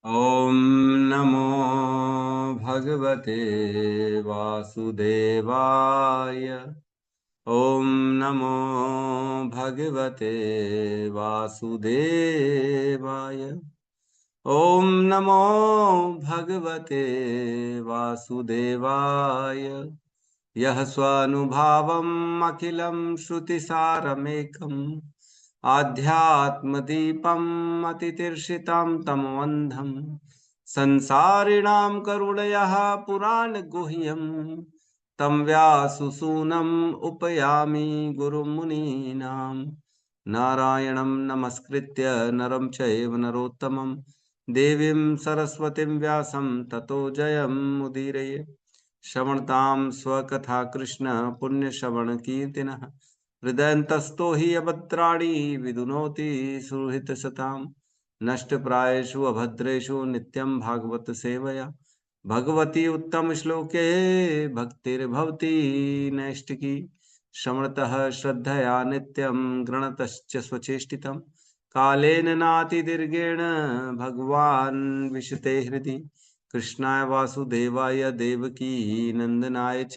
ॐ नमो भगवते वासुदेवाय। ॐ नमो भगवते वासुदेवाय। ॐ नमो भगवते वासुदेवाय। यः स्वानुभावम् अखिलं श्रुतिसारमेकम् आध्यात्मदीपम् अतितीर्षितं तमोऽन्धम् संसारिणां करुणयः पुराणगुह्यम् तं व्याससूनम् उपयामि गुरुमुनीनां। नारायणं नमस्कृत्य नरं चैव नरोत्तमं देवीं सरस्वतीं व्यासं ततो जयमुदीरये। श्रवणतां स्वकथा कृष्ण पुण्यश्रवणकीर्तिनः हृदयन्तस्तो हि अभद्राणि विदुनोति सुहृतसतां। नष्टप्रायेषु अभद्रेषु नित्यं भागवत सेवया भगवती उत्तम श्लोके भक्तिर्भवति नैष्टिकी। श्रवणतः श्रद्धया नित्यं गृणतश्च स्वचेष्टितं कालेन नातिदीर्घेण भगवान् विशते हृदि। कृष्णाय वासुदेवाय देवकी नंदनाय च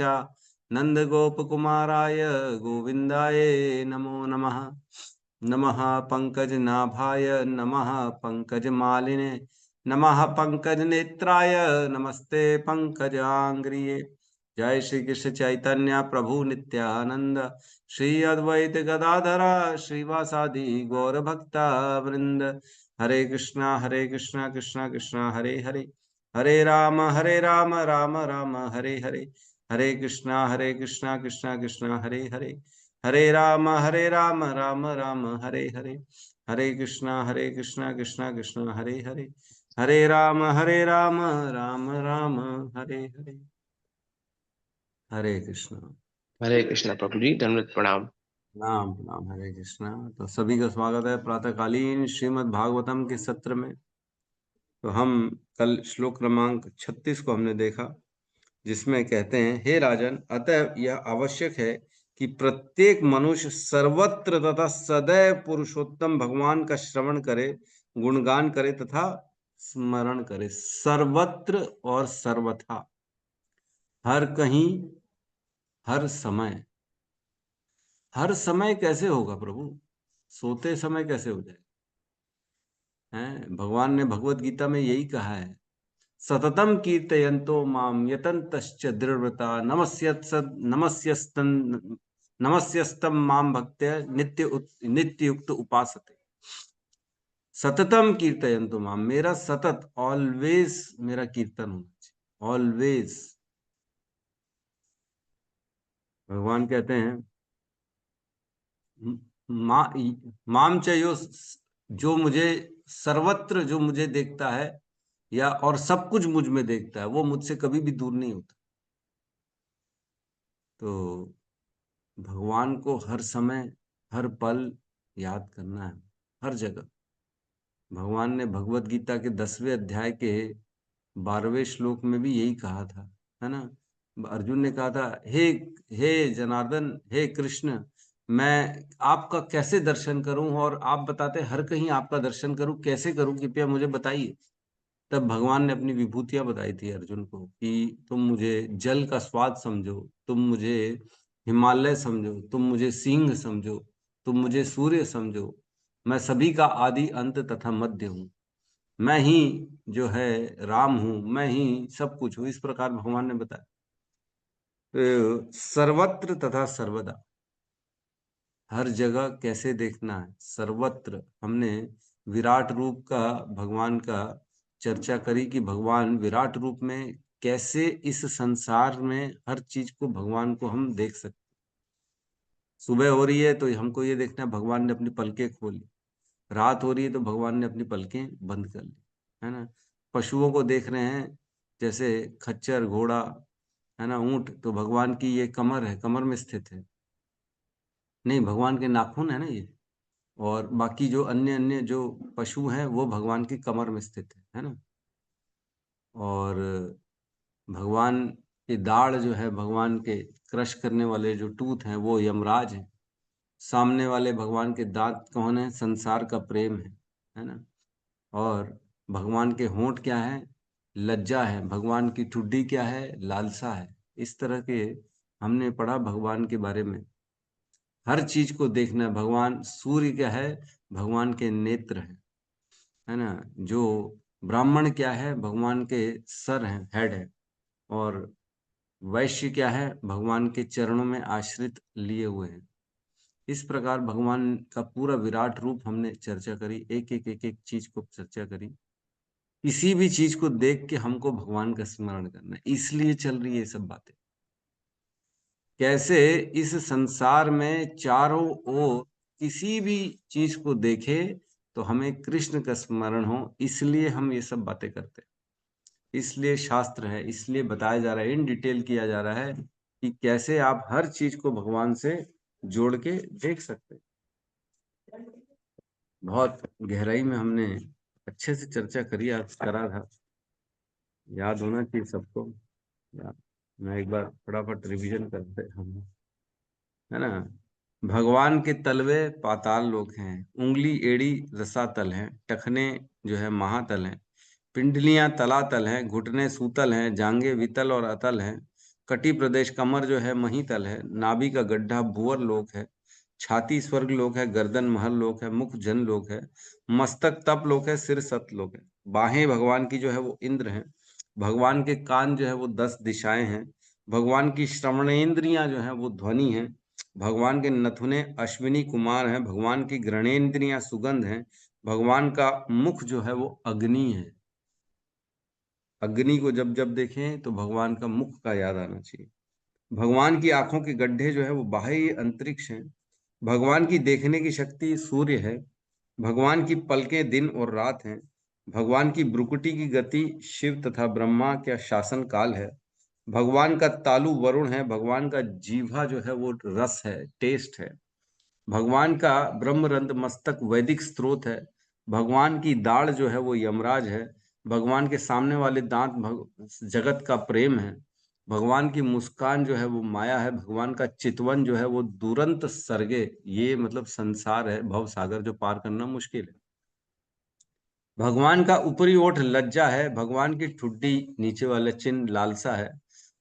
नंदगोपकुमाराय गोविन्दाय नमो नमः। नमः पंकजनाभाय नमः पंकजमालिने नमः पंकजनेत्राय नमस्ते पंकजांग्रिये। जय श्री कृष्ण चैतन्य प्रभु नित्यानंद श्री अद्वैत गदाधर श्रीवासादि गौर भक्ता वृंद। हरे कृष्णा कृष्णा कृष्णा हरे हरे, हरे राम राम राम हरे हरे। हरे कृष्णा कृष्णा कृष्णा हरे हरे, हरे राम राम राम हरे हरे। हरे कृष्णा कृष्णा कृष्णा हरे हरे, हरे राम राम राम हरे हरे। हरे कृष्णा। हरे कृष्णा प्रभु जी, दंडवत प्रणाम। नाम नाम हरे कृष्णा। तो सभी का स्वागत है प्रातःकालीन श्रीमद् भागवतम के सत्र में। तो हम कल श्लोक क्रमांक 36 को हमने देखा, जिसमें कहते हैं, हे राजन, अतः यह आवश्यक है कि प्रत्येक मनुष्य सर्वत्र तथा सदैव पुरुषोत्तम भगवान का श्रवण करे, गुणगान करे तथा स्मरण करे। सर्वत्र और सर्वथा, हर कहीं, हर समय। हर समय कैसे होगा प्रभु? सोते समय कैसे हो जाए? हैं, भगवान ने भगवत गीता में यही कहा है, सततम कीर्तयन्तो माम यतन्तश्च दृढ़व्रता नमस्यस्तम माम भक्त्या नित्य युक्त उपासते। सततम कीर्तयन्तो माम, मेरा सतत, ऑलवेज मेरा कीर्तन होना चाहिए, ऑलवेज। भगवान कहते हैं, मा, माम चयो, जो मुझे सर्वत्र, जो मुझे देखता है या और सब कुछ मुझ में देखता है, वो मुझसे कभी भी दूर नहीं होता। तो भगवान को हर समय, हर पल याद करना है, हर जगह। भगवान ने भगवत गीता के 10वें अध्याय के 12वें श्लोक में भी यही कहा था, है ना। अर्जुन ने कहा था, हे हे जनार्दन, हे कृष्ण, मैं आपका कैसे दर्शन करूं, और आप बताते हर कहीं आपका दर्शन करूं, कैसे करूं, कृपया मुझे बताइए। तब भगवान ने अपनी विभूतियां बताई थी अर्जुन को कि तुम मुझे जल का स्वाद समझो, तुम मुझे हिमालय समझो, तुम मुझे सिंह समझो, तुम मुझे सूर्य समझो, मैं सभी का आदि अंत तथा मध्य हूँ, मैं ही जो है राम हूँ, मैं ही सब कुछ हूँ। इस प्रकार भगवान ने बताया। तो सर्वत्र तथा सर्वदा, हर जगह कैसे देखना है, सर्वत्र। हमने विराट रूप का, भगवान का चर्चा करी कि भगवान विराट रूप में कैसे इस संसार में हर चीज को, भगवान को हम देख सकते। सुबह हो रही है तो हमको ये देखना है भगवान ने अपनी पलकें खोली, रात हो रही है तो भगवान ने अपनी पलकें बंद कर ली, है ना। पशुओं को देख रहे हैं, जैसे खच्चर, घोड़ा, है ना, ऊंट, तो भगवान की ये कमर है, कमर में स्थित है। नहीं, भगवान के नाखून है ना ये। और बाकी जो अन्य अन्य जो पशु हैं वो भगवान की कमर में स्थित है ना। और भगवान की दाढ़ जो है, भगवान के क्रश करने वाले जो टूथ हैं वो यमराज हैं। सामने वाले भगवान के दांत कौन है? संसार का प्रेम है ना। और भगवान के होंठ क्या है? लज्जा है। भगवान की ठुड्डी क्या है? लालसा है। इस तरह के हमने पढ़ा भगवान के बारे में। हर चीज को देखना है। भगवान सूर्य क्या है? भगवान के नेत्र है ना। जो ब्राह्मण क्या है? भगवान के सर हैं, हेड है। और वैश्य क्या है? भगवान के चरणों में आश्रित लिए हुए हैं। इस प्रकार भगवान का पूरा विराट रूप हमने चर्चा करी, एक एक चीज को चर्चा करी। किसी भी चीज को देख के हमको भगवान का स्मरण करना है, इसलिए चल रही है ये सब बातें। कैसे इस संसार में चारों ओर किसी भी चीज को देखे तो हमें कृष्ण का स्मरण हो, इसलिए हम ये सब बातें करते हैं। इसलिए शास्त्र है, इसलिए बताया जा रहा है, इन डिटेल किया जा रहा है कि कैसे आप हर चीज को भगवान से जोड़ के देख सकते हैं। बहुत गहराई में हमने अच्छे से चर्चा करी, आज करा था। याद होना चाहिए सबको। याद, मैं एक बार फटाफट रिवीजन करते हम, है ना। भगवान के तलवे पाताल लोक हैं, उंगली एड़ी रसातल है, टखने जो है महातल है, पिंडलियां तलातल हैं, घुटने सूतल हैं, जांघें वितल और अतल हैं, कटी प्रदेश कमर जो है महीतल है, नाभि का गड्ढा भुवर लोक है, छाती स्वर्ग लोक है, गर्दन महल लोक है, मुख जन लोक है, मस्तक तप लोक है, सिर सत लोक है। बाहें भगवान की जो है वो इंद्र हैं। भगवान के कान जो है वो 10 दिशाएं हैं। भगवान की श्रवणेंद्रियां जो है वो ध्वनि है। भगवान के नथुने अश्विनी कुमार हैं। भगवान की घ्राणेंद्रियां सुगंध हैं। भगवान का मुख जो है वो अग्नि है। अग्नि को जब जब देखें तो भगवान का मुख का याद आना चाहिए। भगवान की आंखों के गड्ढे जो है वो बाह्य अंतरिक्ष हैं। भगवान की देखने की शक्ति सूर्य है। भगवान की पलकें दिन और रात हैं। भगवान की भ्रुकुटी की गति शिव तथा ब्रह्मा का शासन काल है। भगवान का तालु वरुण है। भगवान का जीवा जो है वो रस है, टेस्ट है। भगवान का ब्रह्मरंध्र मस्तक वैदिक स्रोत है। भगवान की दाढ़ जो है वो यमराज है। भगवान के सामने वाले दांत जगत का प्रेम है। भगवान की मुस्कान जो है वो माया है। भगवान का चितवन जो है वो दुरंत सर्गे, ये मतलब संसार है, भव सागर जो पार करना मुश्किल है। भगवान का ऊपरी ओठ लज्जा है। भगवान की ठुड्डी नीचे वाला चिन्ह लालसा है।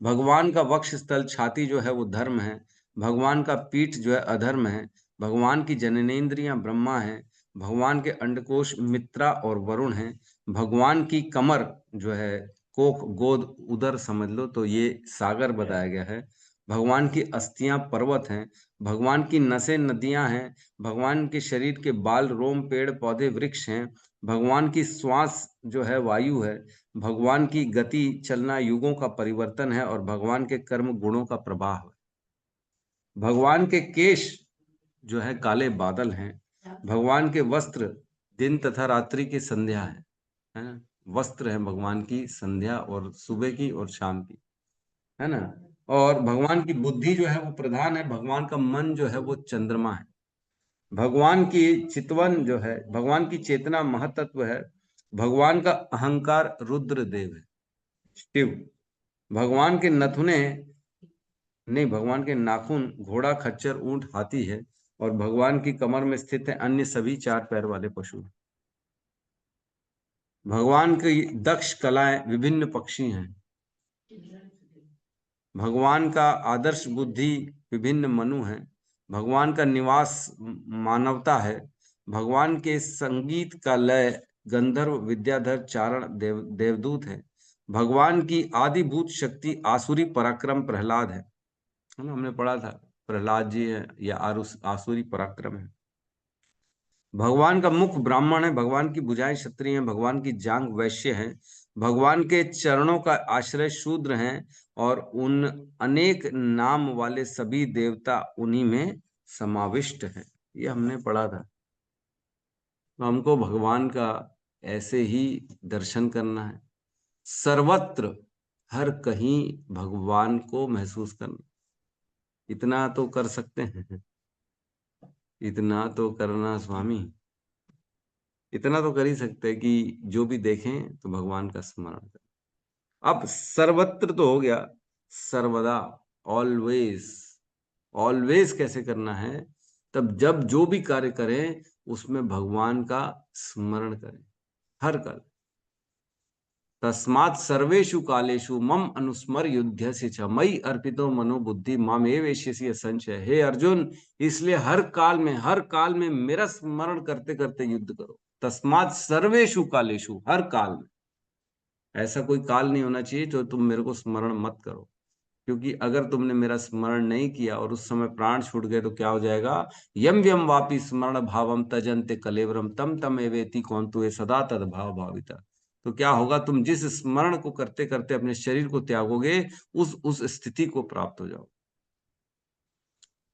भगवान का वक्ष स्थल छाती जो है वो धर्म है। भगवान का पीठ जो है अधर्म है। भगवान की जननेंद्रियां ब्रह्मा है। भगवान के अंडकोश मित्रा और वरुण है। भगवान की कमर जो है कोख गोद उदर समझ लो तो ये सागर बताया गया है। भगवान की अस्थियां पर्वत हैं। भगवान की नसें नदियां हैं। भगवान के शरीर के बाल रोम पेड़ पौधे वृक्ष हैं। भगवान की श्वास जो है वायु है। भगवान की गति चलना युगों का परिवर्तन है और भगवान के कर्म गुणों का प्रवाह है। भगवान के केश जो है काले बादल हैं। भगवान के वस्त्र दिन तथा रात्रि की संध्या है ना। वस्त्र है भगवान की संध्या और सुबह की और शाम की, है ना। और भगवान की बुद्धि जो है वो प्रधान है। भगवान का मन जो है वो चंद्रमा है। भगवान की चितवन जो है, भगवान की चेतना महतत्व है। भगवान का अहंकार रुद्र देव है, शिव। भगवान के नथुने नहीं, भगवान के नाखून घोड़ा खच्चर ऊंट हाथी है। और भगवान की कमर में स्थित है अन्य सभी 4 पैर वाले पशु। भगवान की दक्ष कलाएं विभिन्न पक्षी हैं। भगवान का आदर्श बुद्धि विभिन्न मनु है। भगवान का निवास मानवता है। भगवान के संगीत का लय गंधर्व विद्याधर चारण देवदूत है। भगवान की आदिभूत शक्ति आसुरी पराक्रम प्रहलाद है ना, हमने पढ़ा था। प्रहलाद जी है या आसुरी पराक्रम है। भगवान का मुख ब्राह्मण है। भगवान की भुजाएं क्षत्रिय हैं। भगवान की जांघ वैश्य है। भगवान के चरणों का आश्रय शूद्र हैं। और उन अनेक नाम वाले सभी देवता उन्हीं में समाविष्ट हैं। ये हमने पढ़ा था। तो हमको भगवान का ऐसे ही दर्शन करना है। सर्वत्र हर कहीं भगवान को महसूस करना। इतना तो कर सकते हैं, इतना तो करना स्वामी। इतना तो कर ही सकते हैं कि जो भी देखें तो भगवान का स्मरण करें। अब सर्वत्र तो हो गया, सर्वदा, ऑलवेज। ऑलवेज कैसे करना है? तब जब जो भी कार्य करें उसमें भगवान का स्मरण करें, हर कल। तस्मात् सर्वेषु कालेषु मम अनुस्मर युध्यस्य च मयि अर्पितो मनोबुद्धि मामेव एष्यसि संशय। हे अर्जुन, इसलिए हर काल में मेरा स्मरण करते करते युद्ध करो। तस्मात् सर्वेषु कालेषु, हर काल में, ऐसा कोई काल नहीं होना चाहिए जो तुम मेरे को स्मरण मत करो। क्योंकि अगर तुमने मेरा स्मरण नहीं किया और उस समय प्राण छूट गए तो क्या हो जाएगा? यम यम वापि स्मरण भावम तजन्ते कलेवरम तम तम एवेति कौंतु ये सदा तद भाव भाविता। तो क्या होगा? तुम जिस स्मरण को करते करते अपने शरीर को त्यागोगे, उस स्थिति को प्राप्त हो जाओ।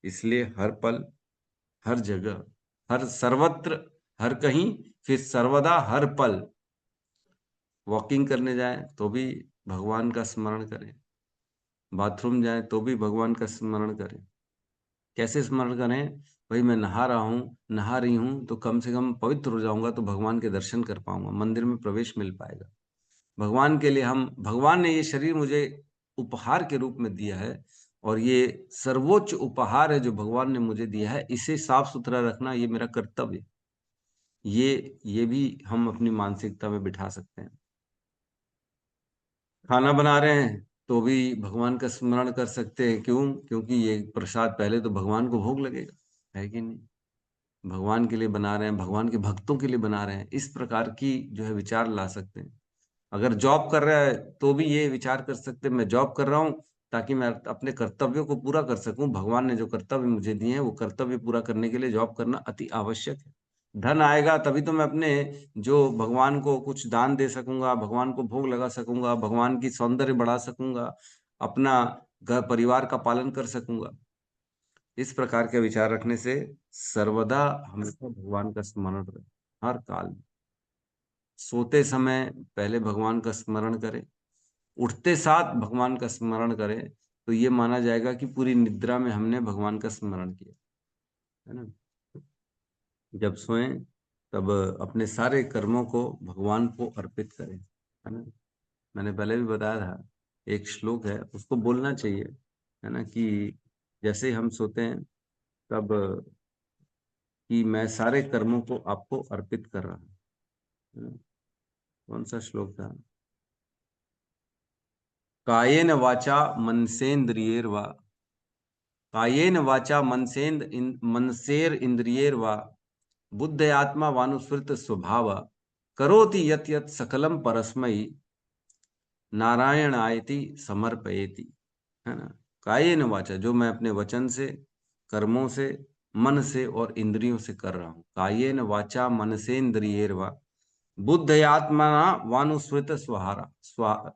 इसलिए हर पल, हर जगह, हर सर्वत्र, हर कहीं, फिर सर्वदा, हर पल वॉकिंग करने जाए तो भी भगवान का स्मरण करें, बाथरूम जाए तो भी भगवान का स्मरण करें। कैसे स्मरण करें? भाई मैं नहा रहा हूँ, नहा रही हूँ, तो कम से कम पवित्र हो जाऊंगा तो भगवान के दर्शन कर पाऊंगा, मंदिर में प्रवेश मिल पाएगा। भगवान के लिए भगवान ने ये शरीर मुझे उपहार के रूप में दिया है, और ये सर्वोच्च उपहार है जो भगवान ने मुझे दिया है। इसे साफ सुथरा रखना ये मेरा कर्तव्य है। ये भी हम अपनी मानसिकता में बिठा सकते हैं। खाना बना रहे हैं तो भी भगवान का स्मरण कर सकते हैं। क्यों? क्योंकि ये प्रसाद पहले तो भगवान को भोग लगेगा, है कि नहीं? भगवान के लिए बना रहे हैं, भगवान के भक्तों के लिए बना रहे हैं, इस प्रकार की जो है विचार ला सकते हैं। अगर जॉब कर रहा है तो भी ये विचार कर सकते हैं, मैं जॉब कर रहा हूँ ताकि मैं अपने कर्तव्यों को पूरा कर सकूं। भगवान ने जो कर्तव्य मुझे दिए हैं वो कर्तव्य पूरा करने के लिए जॉब करना अति आवश्यक है। धन आएगा तभी तो मैं अपने जो भगवान को कुछ दान दे सकूंगा, भगवान को भोग लगा सकूंगा, भगवान की सौंदर्य बढ़ा सकूंगा, अपना घर परिवार का पालन कर सकूंगा। इस प्रकार के विचार रखने से सर्वदा हमेशा भगवान का स्मरण रहे, हर काल में। सोते समय पहले भगवान का स्मरण करें, उठते साथ भगवान का स्मरण करें, तो ये माना जाएगा कि पूरी निद्रा में हमने भगवान का स्मरण किया, है ना। जब सोएं तब अपने सारे कर्मों को भगवान को अर्पित करें, है ना। मैंने पहले भी बताया था, एक श्लोक है उसको बोलना चाहिए, है ना, कि जैसे ही हम सोते हैं तब कि मैं सारे कर्मों को आपको अर्पित कर रहा हूँ, है ना? कौन सा श्लोक था? कायेन वाचा मनसेन्द्रियैर्वा, कायेन वाचा मनसेर इंद्रियैर्वा बुद्धयात्मा वानुस्मृत स्वभाव करोति यत् यत् सकलम परस्मै नारायणायति समर्पयेति, है ना। कायेन वाचा, जो मैं अपने वचन से, कर्मों से, मन से और इंद्रियों से कर रहा हूँ। कायेन वाचा मनसेन्द्रियैर्वा बुद्धयात्मना वानुस्मृत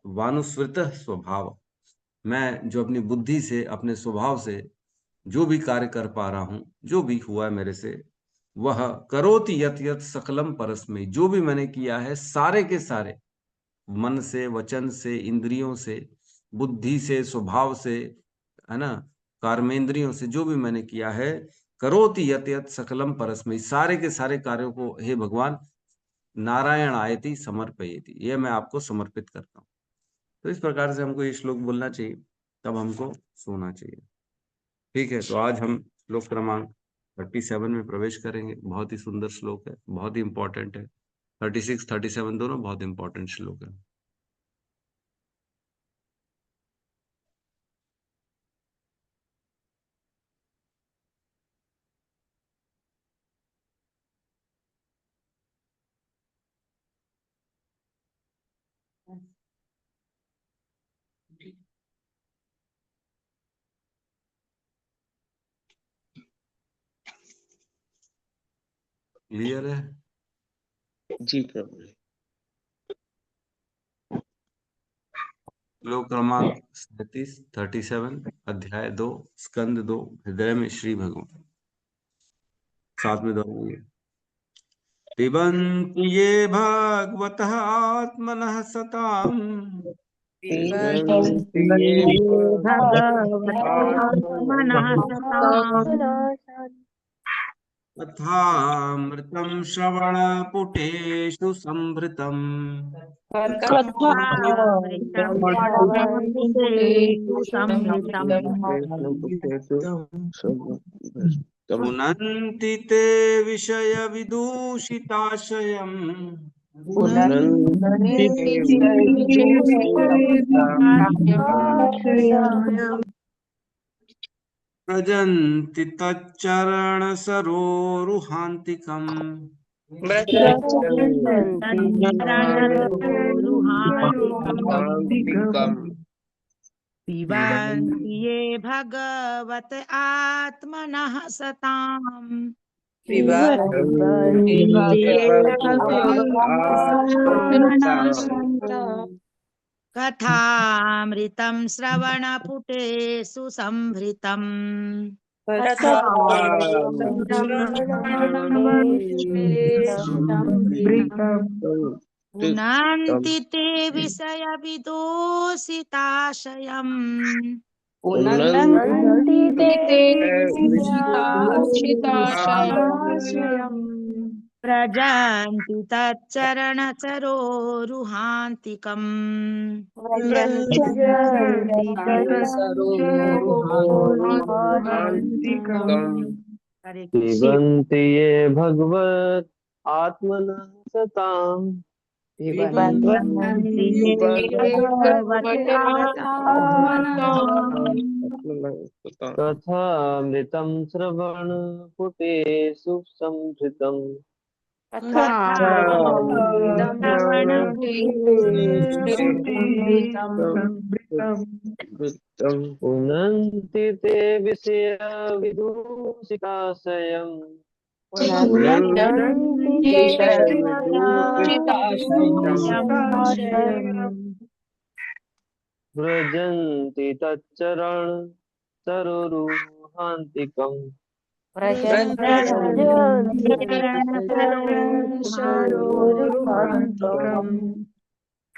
वानुस्मृत स्वभाव, मैं जो अपनी बुद्धि से, अपने स्वभाव से जो भी कार्य कर पा रहा हूं, जो भी हुआ है मेरे से, वह करोति यत् यत् सकलम परस्मै, जो भी मैंने किया है सारे के सारे, मन से, वचन से, इंद्रियों से, बुद्धि से, स्वभाव से, है ना, कर्मेंद्रियों से, जो भी मैंने किया है, करोति यत् यत् सकलम परस्मै, सारे के सारे कार्यों को हे भगवान नारायण आयति समर्पयति, ये मैं आपको समर्पित करता हूँ। तो इस प्रकार से हमको ये श्लोक बोलना चाहिए, तब हमको सोना चाहिए। ठीक है, तो आज हम श्लोक क्रमांक 37 में प्रवेश करेंगे। बहुत ही सुंदर श्लोक है, बहुत ही इंपॉर्टेंट है। 36, 37 दोनों बहुत इंपॉर्टेंट श्लोक है। क्लियर है? जी प्रभु। श्लोक क्रमांक 37, अध्याय 2, स्कंद 2, हृदय में श्री भगवान। साथ में दोनों पिबन्ति ये भगवतः आत्मनः सताम् पिबन्ति ये भगवतात्मनः सताम् तथामृतं श्रवणपुटेषु संभृतम् कथामृतं श्रवणपुटेषु संहृतम् पुनन्ति ते विषयविदूषिताशयम् पुनन्ति ते आश्रयम् व्रजन्ति तच्चरण सरोरुहान्तिकम् तच्चरणसरोरुहान्तिकम् पिबन्ति ये भगवत आत्मनः सताम् पिबन्ति कथामृतं श्रवणपुटेषु संभृतम् पुनन्ति ते विषयविदोषिताशयम् पुनन्ति ते विषिताशयम् व्रजन्ति तच्चरणसरोरुहान्तिकम् व्रजन्ति तत्सरोरुहान्तिकम् हरे कृष्ण। पिबन्ति ये भगवत् आत्मनः सताम् पिबन्ति ये भगवत कथामृतं श्रवणपुटेषु संभृतम् पुनन्ति ते विषयविदूषिताशयम् व्रजन्ति तच्चरण सरोरुहान्तिकम्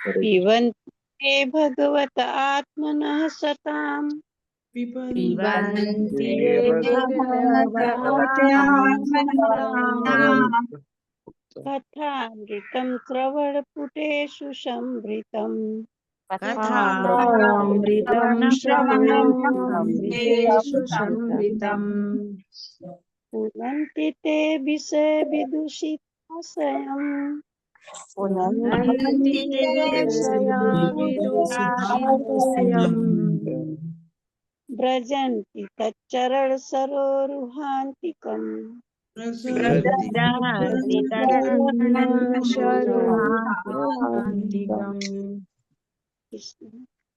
पिबन्ति भगवत आत्मनः सताम् पिबन्ति ये कथामृतं श्रवणपुटेषु संभृतम् कथामृतं श्रवणपुटेषु संभृतम् पुनन्ति ते विषयविदूषिताशयम् पुनन्ति ते विषयाविदूषिताशयम् व्रजन्ति तच्चरण सरोरुहान्तिकम् व्रजन्ति तच्चरणसरोरुहान्तिकम्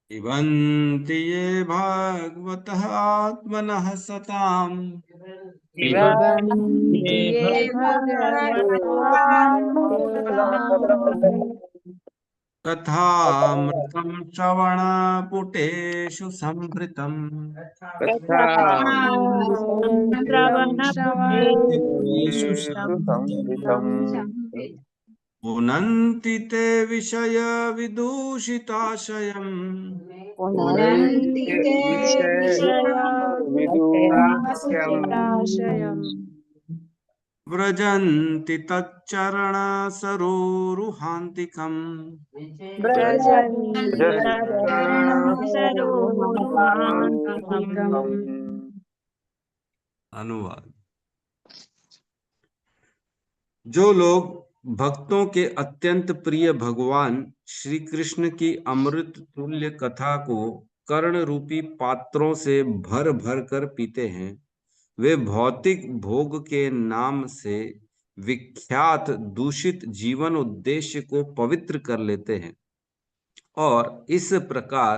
पिबन्ति ये भगवतः आत्मनः सताम् पिबन्ति ये कथामृतं श्रवणपुटेषु संभृतम् पुनन्ति ते विषयविदूषिताशयम् व्रजन्ति तच्चरण सरोरुहान्तिकम् अनुवाद। जो लोग भक्तों के अत्यंत प्रिय भगवान श्री कृष्ण की अमृत तुल्य कथा को कर्ण रूपी पात्रों से भर भर कर पीते हैं, वे भौतिक भोग के नाम से विख्यात दूषित जीवन उद्देश्य को पवित्र कर लेते हैं और इस प्रकार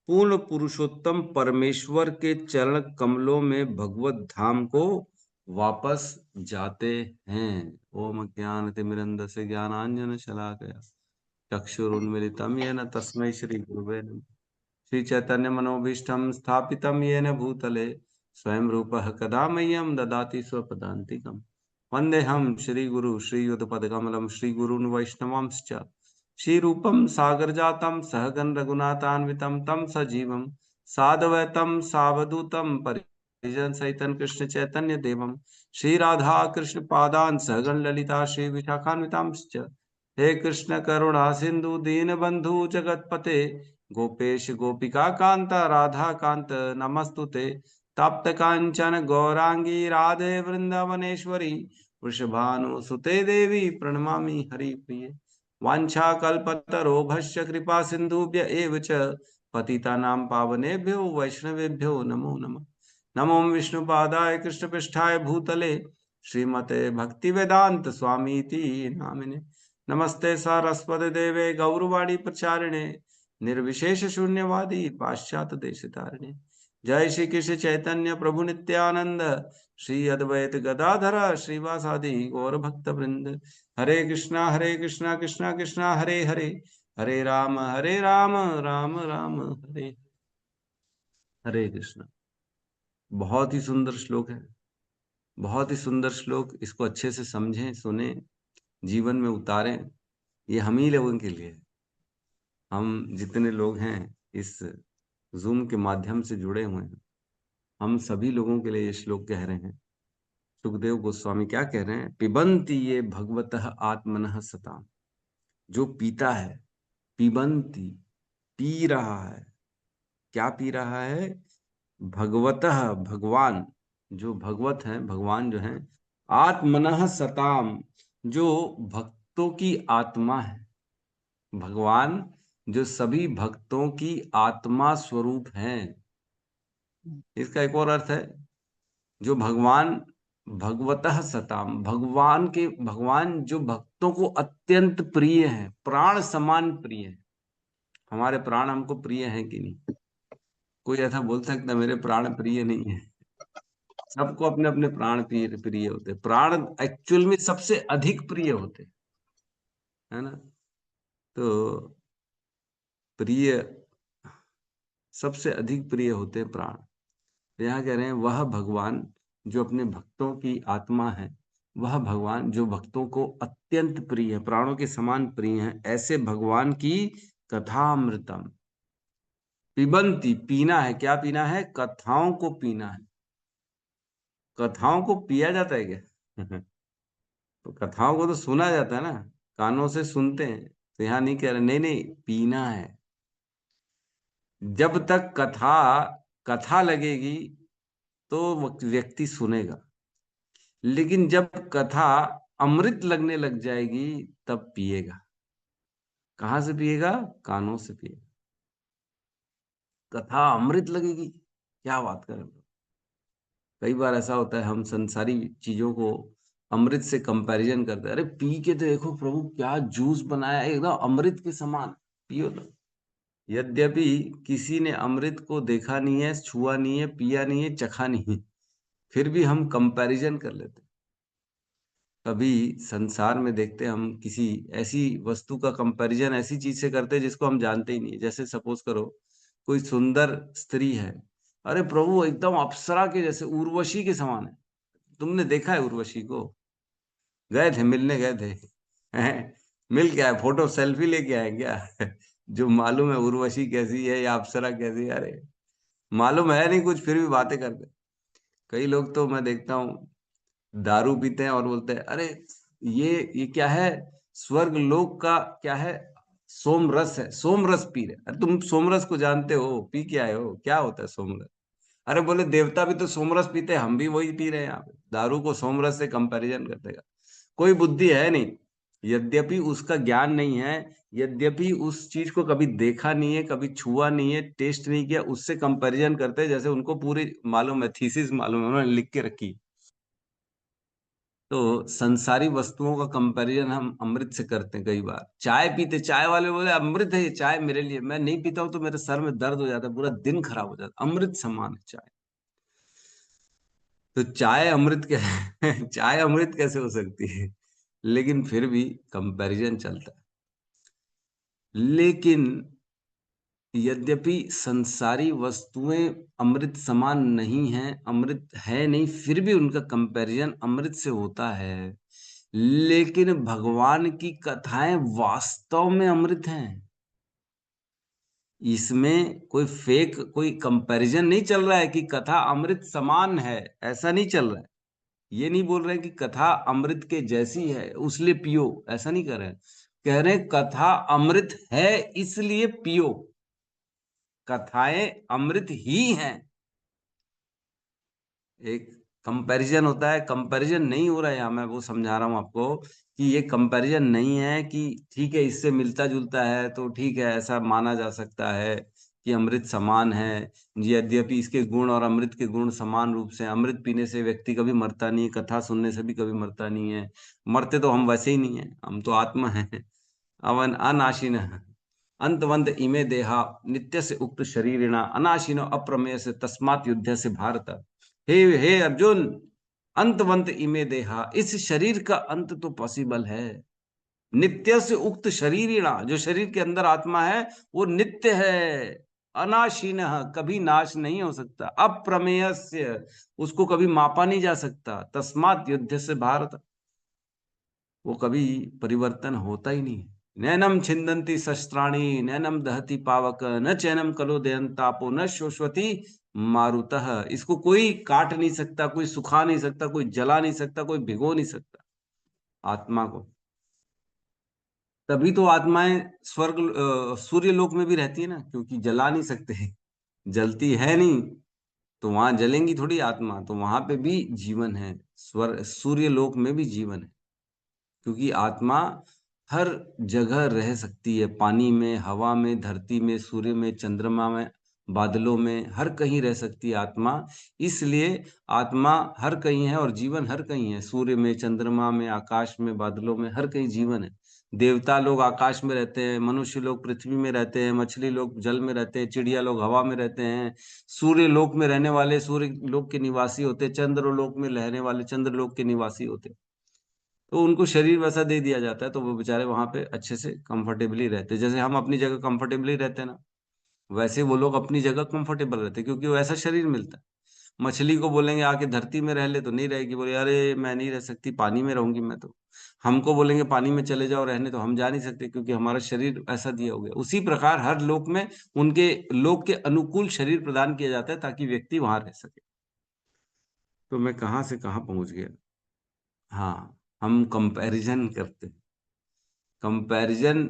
पूर्ण पुरुषोत्तम परमेश्वर के चरण कमलों में भगवत धाम को वापस जाते हैं। ओम ज्ञानतिमिरन्धस्य ज्ञानांजन शलाकया चक्षुरुन्मीलितं येन तस्मै श्री गुरुवे नमः। श्री चैतन्य मनोभीष्टं स्थापितं येन भूतले स्वयं रूपः कदा मह्यं ददाति स्वपदान्तिकम्। वन्देऽहं श्रीगुरु श्रीयुतपदकमलं श्रीगुरून् वैष्णवांश्च श्रीरूपं सागरजातं सहगण रघुनाथान्वितं तं सजीवं साद्वैतं सावधूतं परिजन सहितं कृष्ण चैतन्य देवं श्री राधा कृष्ण पादान् सहगण ललिता श्री विशाखान्वितांश्च। हे कृष्ण करुणा सिंधु दीनबंधु जगतपते गोपेश गोपिका कांत राधा कांत नमस्तुते। तप्त कांचन गौरांगी राधे वृंदावनेश्वरी वृषभानुसुते देवी प्रणमामि हरिप्रिये। वाञ्छाकल्पतरोभश्च कृपा सिन्धुभ्य एव च पतितानां पावनेभ्यो वैष्णवेभ्यो नमो नमः। नमो विष्णुपादाय कृष्णपृष्ठाय भूतले श्रीमते भक्तिवेदांत स्वामीति नामिने। नमस्ते सारस्वती देवे गौरवाणी प्रचारिणे निर्विशेष शून्यवादी पाश्चात्य देशतारिणे। जय श्री कृष्ण चैतन्य प्रभु नित्यानंद श्री अद्वैत गदाधर श्रीवासादि गौर भक्त वृंद। हरे कृष्णा कृष्णा कृष्णा हरे हरे, हरे राम राम राम हरे हरे कृष्ण। बहुत ही सुंदर श्लोक है, बहुत ही सुंदर श्लोक। इसको अच्छे से समझें, सुने, जीवन में उतारें। ये हम ही लोगों के लिए है। हम जितने लोग हैं इस जूम के माध्यम से जुड़े हुए हैं, हम सभी लोगों के लिए ये श्लोक कह रहे हैं। सुखदेव गोस्वामी क्या कह रहे हैं? पिबंती ये भगवतः आत्मनः सताम। जो पीता है, पिबंती, पी रहा है। क्या पी रहा है? भगवतः, भगवान, जो भगवत है, भगवान जो है, आत्मनः सताम, जो भक्तों की आत्मा है। भगवान जो सभी भक्तों की आत्मा स्वरूप हैं। इसका एक और अर्थ है, जो भगवान भगवतः सताम, भगवान जो भक्तों को अत्यंत प्रिय है, प्राण समान प्रिय है। हमारे प्राण हमको प्रिय है कि नहीं? कोई ऐसा बोल सकता मेरे प्राण प्रिय नहीं है? सबको अपने अपने प्राण प्रिय होते। प्राण एक्चुअल में सबसे अधिक प्रिय होते, है ना? तो प्रिय, सबसे अधिक प्रिय होते प्राण। यहाँ कह रहे हैं वह भगवान जो अपने भक्तों की आत्मा है, वह भगवान जो भक्तों को अत्यंत प्रिय है, प्राणों के समान प्रिय है, ऐसे भगवान की कथामृतम। पिबंती, पीना है। क्या पीना है? कथाओं को पीना है। कथाओं को पिया जाता है क्या? तो कथाओं को तो सुना जाता है ना, कानों से सुनते हैं। तो यहाँ नहीं कह रहे, नहीं नहीं, पीना है। जब तक कथा लगेगी तो व्यक्ति सुनेगा, लेकिन जब कथा अमृत लगने लग जाएगी तब पिएगा। कहां से पिएगा? कानों से पिएगा। कथा अमृत लगेगी, क्या बात करें। कई बार ऐसा होता है, हम संसारी चीजों को अमृत से कंपैरिजन करते हैं। अरे पी के तो देखो प्रभु क्या जूस बनाया है, एकदम अमृत के समान, पियो तो। यद्यपि किसी ने अमृत को देखा नहीं है, छुआ नहीं है, पिया नहीं है, चखा नहीं है, फिर भी हम कंपैरिजन कर लेते हैं। कभी संसार में देखते हैं हम किसी ऐसी वस्तु का कंपैरिजन ऐसी चीज से करते हैं जिसको हम जानते ही नहीं है। जैसे सपोज करो कोई सुंदर स्त्री है, अरे प्रभु एकदम अप्सरा के जैसे, उर्वशी के समान है। तुमने देखा है उर्वशी को? गए थे, मिलने गए थे, हैं? मिल के आए, फोटो सेल्फी लेके आए क्या? जो मालूम है उर्वशी कैसी है या अप्सरा कैसी है? अरे मालूम है नहीं कुछ, फिर भी बातें करते। कई लोग तो मैं देखता हूँ दारू पीते हैं और बोलते हैं अरे ये क्या है, स्वर्ग लोक का क्या है, सोमरस है, सोमरस पी रहे। अरे तुम सोमरस को जानते हो? पी के आए हो? क्या होता है सोमरस? अरे बोले देवता भी तो सोमरस पीते हैं, हम भी वही पी रहे हैं यहाँ पे। दारू को सोमरस से कंपैरिजन करते हैं। कोई बुद्धि है नहीं, यद्यपि उसका ज्ञान नहीं है, यद्यपि उस चीज को कभी देखा नहीं है, कभी छुआ नहीं है, टेस्ट नहीं किया, उससे कंपैरिजन करते हैं जैसे उनको पूरी मालूम है, थीसिस मालूम है, उन्होंने लिख के रखी। तो संसारी वस्तुओं का कंपैरिजन हम अमृत से करते हैं। कई बार चाय पीते, चाय वाले बोले अमृत है ये चाय मेरे लिए, मैं नहीं पीता हूं तो मेरे सर में दर्द हो जाता है, पूरा दिन खराब हो जाता है। अमृत समान है चाय। तो चाय अमृत क्या चाय अमृत कैसे हो सकती है? लेकिन फिर भी कंपैरिजन चलता है। लेकिन यद्यपि संसारी वस्तुएं अमृत समान नहीं हैं, अमृत है नहीं, फिर भी उनका कंपैरिजन अमृत से होता है। लेकिन भगवान की कथाएं वास्तव में अमृत हैं। इसमें कोई फेक, कोई कंपैरिजन नहीं चल रहा है कि कथा अमृत समान है, ऐसा नहीं चल रहा है। ये नहीं बोल रहे कि कथा अमृत के जैसी है उसलिए पियो, ऐसा नहीं कर रहे हैं। कह रहे हैं कथा अमृत है इसलिए पियो। कथाएं अमृत ही हैं। एक कंपैरिजन होता है, कंपैरिजन नहीं हो रहा है यहां, मैं वो समझा रहा हूं आपको कि ये कंपैरिजन नहीं है कि ठीक है इससे मिलता जुलता है तो ठीक है, ऐसा माना जा सकता है कि अमृत समान है। यद्यपि इसके गुण और अमृत के गुण समान रूप से, अमृत पीने से व्यक्ति कभी मरता नहीं है, कथा सुनने से भी कभी मरता नहीं है। मरते तो हम वैसे ही नहीं है, हम तो आत्मा है। अवन अनाशिन अंतवंत इमे देहा नित्य से उक्त शरीरिणा अनाशिनो अप्रमेय से तस्मात युद्ध से भारत। हे अर्जुन, अंतवंत इमे देहा, इस शरीर का अंत तो पॉसिबल है। नित्य से उक्त शरीरिणा, जो शरीर के अंदर आत्मा है वो नित्य है। अनाशीन, कभी नाश नहीं हो सकता। अप्रमेय से, उसको कभी मापा नहीं जा सकता। तस्मात युद्ध से भारत, वो कभी परिवर्तन होता ही नहीं। नैनम छिंदंती शस्त्राणी नैनम दहति पावक न चैनम कलो दयंतापो न शोषवती मारुतः। इसको कोई काट नहीं सकता, कोई सुखा नहीं सकता, कोई जला नहीं सकता, कोई भिगो नहीं सकता आत्मा को। तभी तो आत्माएं स्वर्ग सूर्य लोक में भी रहती है ना, क्योंकि जला नहीं सकते, जलती है नहीं, तो वहां जलेंगी थोड़ी आत्मा, तो वहां पे भी जीवन है। सूर्य लोक में भी जीवन है, क्योंकि आत्मा हर जगह रह सकती है। पानी में, हवा में, धरती में, सूर्य में, चंद्रमा में, बादलों में, हर कहीं रह सकती है आत्मा। इसलिए आत्मा हर कहीं है और जीवन हर कहीं है। सूर्य में, चंद्रमा में, आकाश में, बादलों में, हर कहीं जीवन है। देवता लोग आकाश में रहते हैं, मनुष्य लोग पृथ्वी में रहते हैं, मछली लोग जल में रहते हैं, चिड़िया लोग हवा में रहते हैं। सूर्य लोक में रहने वाले सूर्य लोक के निवासी होते हैं, चंद्र लोक में रहने वाले चंद्र लोक के निवासी होते हैं। तो उनको शरीर वैसा दे दिया जाता है, तो वो बेचारे वहां पे अच्छे से कंफर्टेबली रहते हैं। जैसे हम अपनी जगह कंफर्टेबली रहते हैं ना, वैसे वो लोग अपनी जगह कंफर्टेबल रहते हैं, क्योंकि वो ऐसा शरीर मिलता है। मछली को बोलेंगे आके धरती में रह ले, तो नहीं रहेगी, बोले अरे मैं नहीं रह सकती, पानी में रहूंगी मैं तो। हमको बोलेंगे पानी में चले जाओ रहने, तो हम जा नहीं सकते, क्योंकि हमारा शरीर ऐसा दिया हो गया। उसी प्रकार हर लोक में उनके लोक के अनुकूल शरीर प्रदान किया जाता है, ताकि व्यक्ति वहां रह सके। तो मैं कहाँ से कहाँ पहुंच गया। हाँ, हम कंपैरिजन करते हैं। कंपैरिजन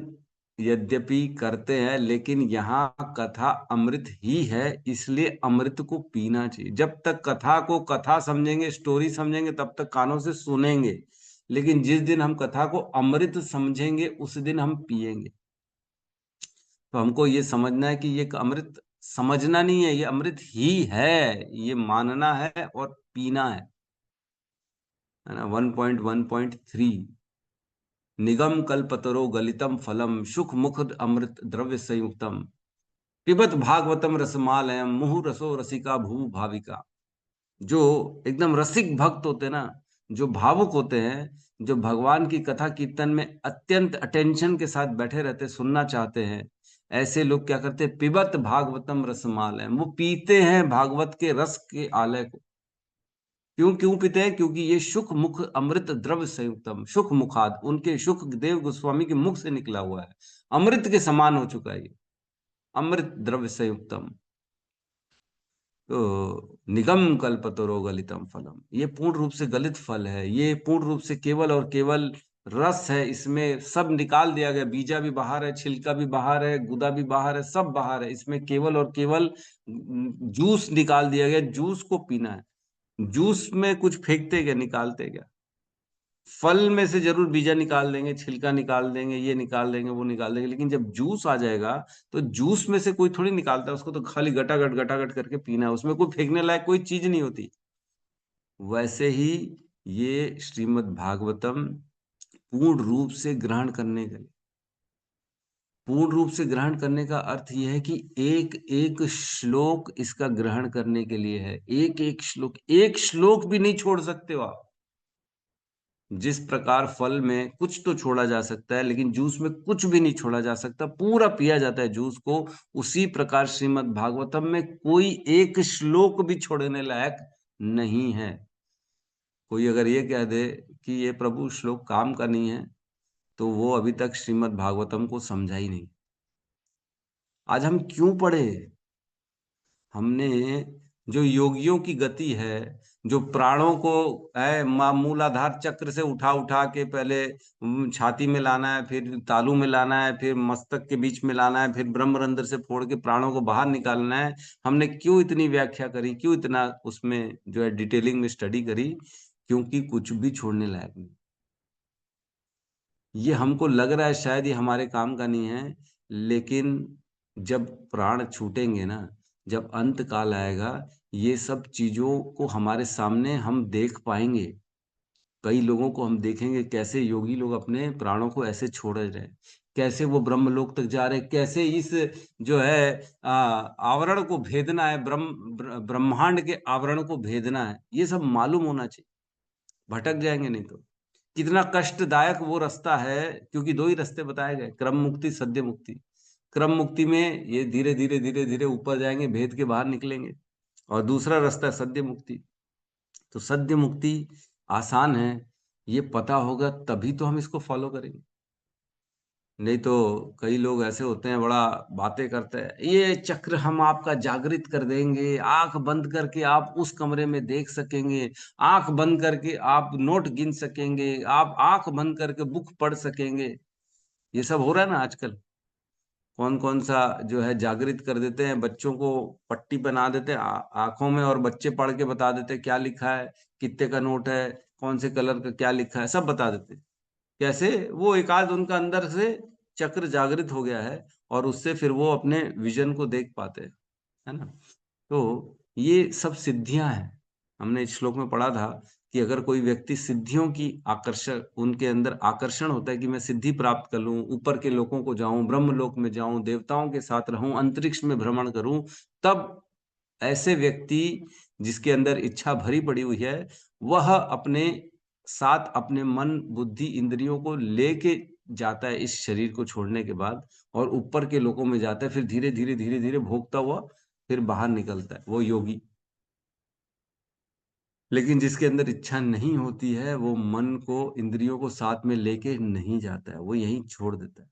यद्यपि करते हैं, लेकिन यहाँ कथा अमृत ही है, इसलिए अमृत को पीना चाहिए। जब तक कथा को कथा समझेंगे, स्टोरी समझेंगे, तब तक कानों से सुनेंगे, लेकिन जिस दिन हम कथा को अमृत समझेंगे उस दिन हम पिएंगे। तो हमको ये समझना है कि ये अमृत समझना नहीं है, ये अमृत ही है, ये मानना है और पीना है ना। 1.1.3 निगम कल्पतरो गलितम फलम सुख मुख अमृत द्रव्य संयुक्तम पिबत भागवतम रसमालयम मुहु रसो रसिका भू भाविका। जो एकदम रसिक भक्त होते हैं ना, जो भावुक होते हैं, जो भगवान की कथा कीर्तन में अत्यंत अटेंशन के साथ बैठे रहते, सुनना चाहते हैं, ऐसे लोग क्या करते हैं, पिबत भागवतम रसमालयम, वो पीते हैं भागवत के रस के आलय को। क्यों क्यों पीते हैं? क्योंकि ये सुख मुख अमृत द्रव्य संयुक्तम, सुख मुखाद, उनके सुख देव गोस्वामी के मुख से निकला हुआ है, अमृत के समान हो चुका है ये, अमृत द्रव्य संयुक्तम। तो निगम कल्पतरो गलितम फलम, ये पूर्ण रूप से गलित फल है, ये पूर्ण रूप से केवल और केवल रस है। इसमें सब निकाल दिया गया, बीजा भी बाहर है, छिलका भी बाहर है, गुदा भी बाहर है, सब बाहर है। इसमें केवल और केवल जूस निकाल दिया गया, जूस को पीना है। जूस में कुछ फेंकते क्या, निकालते क्या? फल में से जरूर बीजा निकाल देंगे, छिलका निकाल देंगे, ये निकाल देंगे, वो निकाल देंगे, लेकिन जब जूस आ जाएगा तो जूस में से कोई थोड़ी निकालता है, उसको तो खाली गटागट करके पीना है, उसमें कोई फेंकने लायक कोई चीज नहीं होती। वैसे ही ये श्रीमद् भागवतम पूर्ण रूप से ग्रहण करने के लिए, पूर्ण रूप से ग्रहण करने का अर्थ यह है कि एक एक श्लोक इसका ग्रहण करने के लिए है। एक एक श्लोक, एक श्लोक भी नहीं छोड़ सकते हो आप। जिस प्रकार फल में कुछ तो छोड़ा जा सकता है, लेकिन जूस में कुछ भी नहीं छोड़ा जा सकता, पूरा पिया जाता है जूस को, उसी प्रकार श्रीमद् भागवतम में कोई एक श्लोक भी छोड़ने लायक नहीं है। कोई अगर ये कह दे कि ये प्रभु श्लोक काम का नहीं है, तो वो अभी तक श्रीमद् भागवतम को समझा ही नहीं। आज हम क्यों पढ़े? हमने जो योगियों की गति है, जो प्राणों को मूलाधार चक्र से उठा उठा के पहले छाती में लाना है, फिर तालू में लाना है, फिर मस्तक के बीच में लाना है, फिर ब्रह्मरंध्र से फोड़ के प्राणों को बाहर निकालना है, हमने क्यों इतनी व्याख्या करी, क्यों इतना उसमें जो है डिटेलिंग में स्टडी करी? क्योंकि कुछ भी छोड़ने लायक नहीं। ये हमको लग रहा है शायद ये हमारे काम का नहीं है, लेकिन जब प्राण छूटेंगे ना, जब अंत काल आएगा, ये सब चीजों को हमारे सामने हम देख पाएंगे। कई लोगों को हम देखेंगे कैसे योगी लोग अपने प्राणों को ऐसे छोड़ रहे हैं, कैसे वो ब्रह्मलोक तक जा रहे हैं, कैसे इस जो है आवरण को भेदना है, ब्रह्मांड के आवरण को भेदना है, ये सब मालूम होना चाहिए। भटक जाएंगे नहीं तो। कितना कष्टदायक वो रास्ता है, क्योंकि दो ही रास्ते बताए गए, क्रम मुक्ति, सद्य मुक्ति। क्रम मुक्ति में ये धीरे धीरे धीरे धीरे ऊपर जाएंगे, भेद के बाहर निकलेंगे, और दूसरा रास्ता है सद्य मुक्ति। तो सद्य मुक्ति आसान है, ये पता होगा तभी तो हम इसको फॉलो करेंगे। नहीं तो कई लोग ऐसे होते हैं, बड़ा बातें करते हैं, ये चक्र हम आपका जागृत कर देंगे, आंख बंद करके आप उस कमरे में देख सकेंगे, आंख बंद करके आप नोट गिन सकेंगे, आप आंख बंद करके बुक पढ़ सकेंगे। ये सब हो रहा है ना आजकल। कौन कौन सा जो है जागृत कर देते हैं, बच्चों को पट्टी बना देते हैं आंखों में, और बच्चे पढ़ के बता देते हैं क्या लिखा है, कितने का नोट है, कौन से कलर का क्या लिखा है, सब बता देते हैं। कैसे वो एक आध उनका अंदर से चक्र जागृत हो गया है, और उससे फिर वो अपने विजन को देख पाते हैं, है ना। तो ये सब सिद्धियां हैं। हमने इस श्लोक में पढ़ा था कि अगर कोई व्यक्ति सिद्धियों की आकर्षण, उनके अंदर आकर्षण होता है कि मैं सिद्धि प्राप्त कर लूं, ऊपर के लोकों को जाऊं, ब्रह्म लोक में जाऊं, देवताओं के साथ रहूं, अंतरिक्ष में भ्रमण करूं, तब ऐसे व्यक्ति जिसके अंदर इच्छा भरी पड़ी हुई है, वह अपने साथ अपने मन, बुद्धि, इंद्रियों को लेके जाता है इस शरीर को छोड़ने के बाद, और ऊपर के लोकों में जाता है, फिर धीरे धीरे धीरे धीरे भोगता हुआ फिर बाहर निकलता है, वो योगी। लेकिन जिसके अंदर इच्छा नहीं होती है, वो मन को, इंद्रियों को साथ में लेके नहीं जाता है, वो यहीं छोड़ देता है,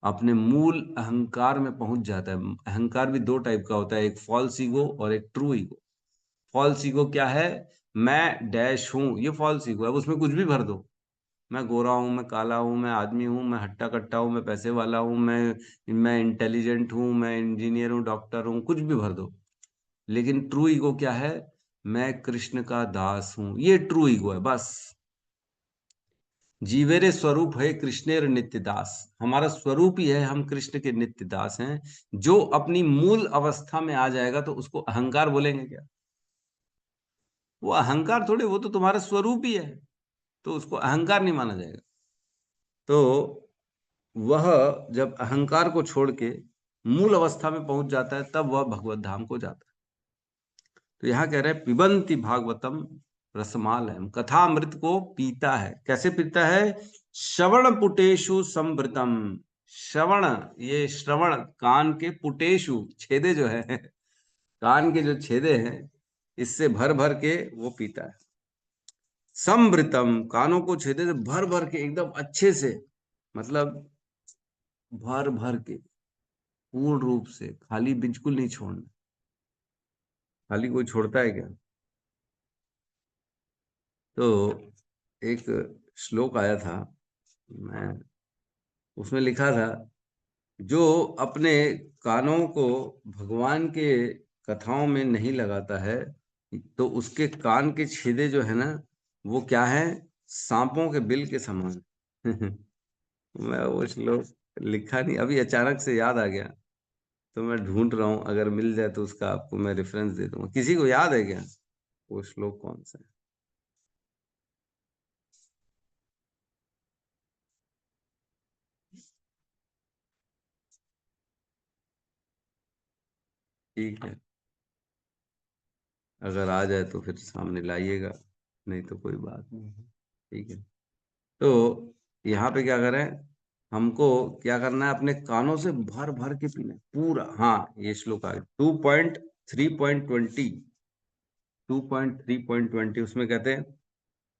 अपने मूल अहंकार में पहुंच जाता है। अहंकार भी दो टाइप का होता है, एक फॉल्स ईगो और एक ट्रू ईगो। फॉल्स ईगो क्या है? मैं डैश हूं, ये फॉल्स ईगो है, उसमें कुछ भी भर दो। मैं गोरा हूं, मैं काला हूं, मैं आदमी हूं, मैं हट्टा कट्टा हूं, मैं पैसे वाला हूं, मैं इंटेलिजेंट हूं, मैं इंजीनियर हूं, डॉक्टर हूं, कुछ भी भर दो। लेकिन ट्रू ईगो क्या है? मैं कृष्ण का दास हूं, ये ट्रू ईगो है बस। जीवेरे स्वरूप है कृष्णेर नित्य दास, हमारा स्वरूप ही है, हम कृष्ण के नित्य दास हैं। जो अपनी मूल अवस्था में आ जाएगा तो उसको अहंकार बोलेंगे क्या? वो अहंकार थोड़े, वो तो तुम्हारा स्वरूप ही है, तो उसको अहंकार नहीं माना जाएगा। तो वह जब अहंकार को छोड़ के मूल अवस्था में पहुंच जाता है, तब वह भगवत धाम को जाता है। तो यहाँ कह रहे हैं पिबंति भागवतम रसमालयम, कथामृत को पीता है। कैसे पीता है? श्रवण पुटेशु संवृतम। श्रवण, ये श्रवण कान के, पुटेशु छेदे जो है, कान के जो छेदे हैं, इससे भर भर के वो पीता है। संवृतम, कानों को छेदे से भर भर के एकदम अच्छे से, मतलब भर भर के, पूर्ण रूप से, खाली बिल्कुल नहीं छोड़ना। खाली कोई छोड़ता है क्या? तो एक श्लोक आया था, मैं उसमें लिखा था, जो अपने कानों को भगवान के कथाओं में नहीं लगाता है, तो उसके कान के छेदे जो है ना, वो क्या है? सांपों के बिल के समान। मैं वो श्लोक लिखा नहीं, अभी अचानक से याद आ गया, तो मैं ढूंढ रहा हूँ, अगर मिल जाए तो उसका आपको मैं रेफरेंस दे दूंगा। किसी को याद है क्या वो श्लोक कौन सा है? ठीक है, अगर आ जाए तो फिर सामने लाइएगा, नहीं तो कोई बात नहीं है। ठीक है, तो यहाँ पे क्या करें, हमको क्या करना है? अपने कानों से भर भर के पीना है पूरा। हाँ, ये श्लोक आ गया 2.3.20, 2.3.20, उसमें कहते हैं,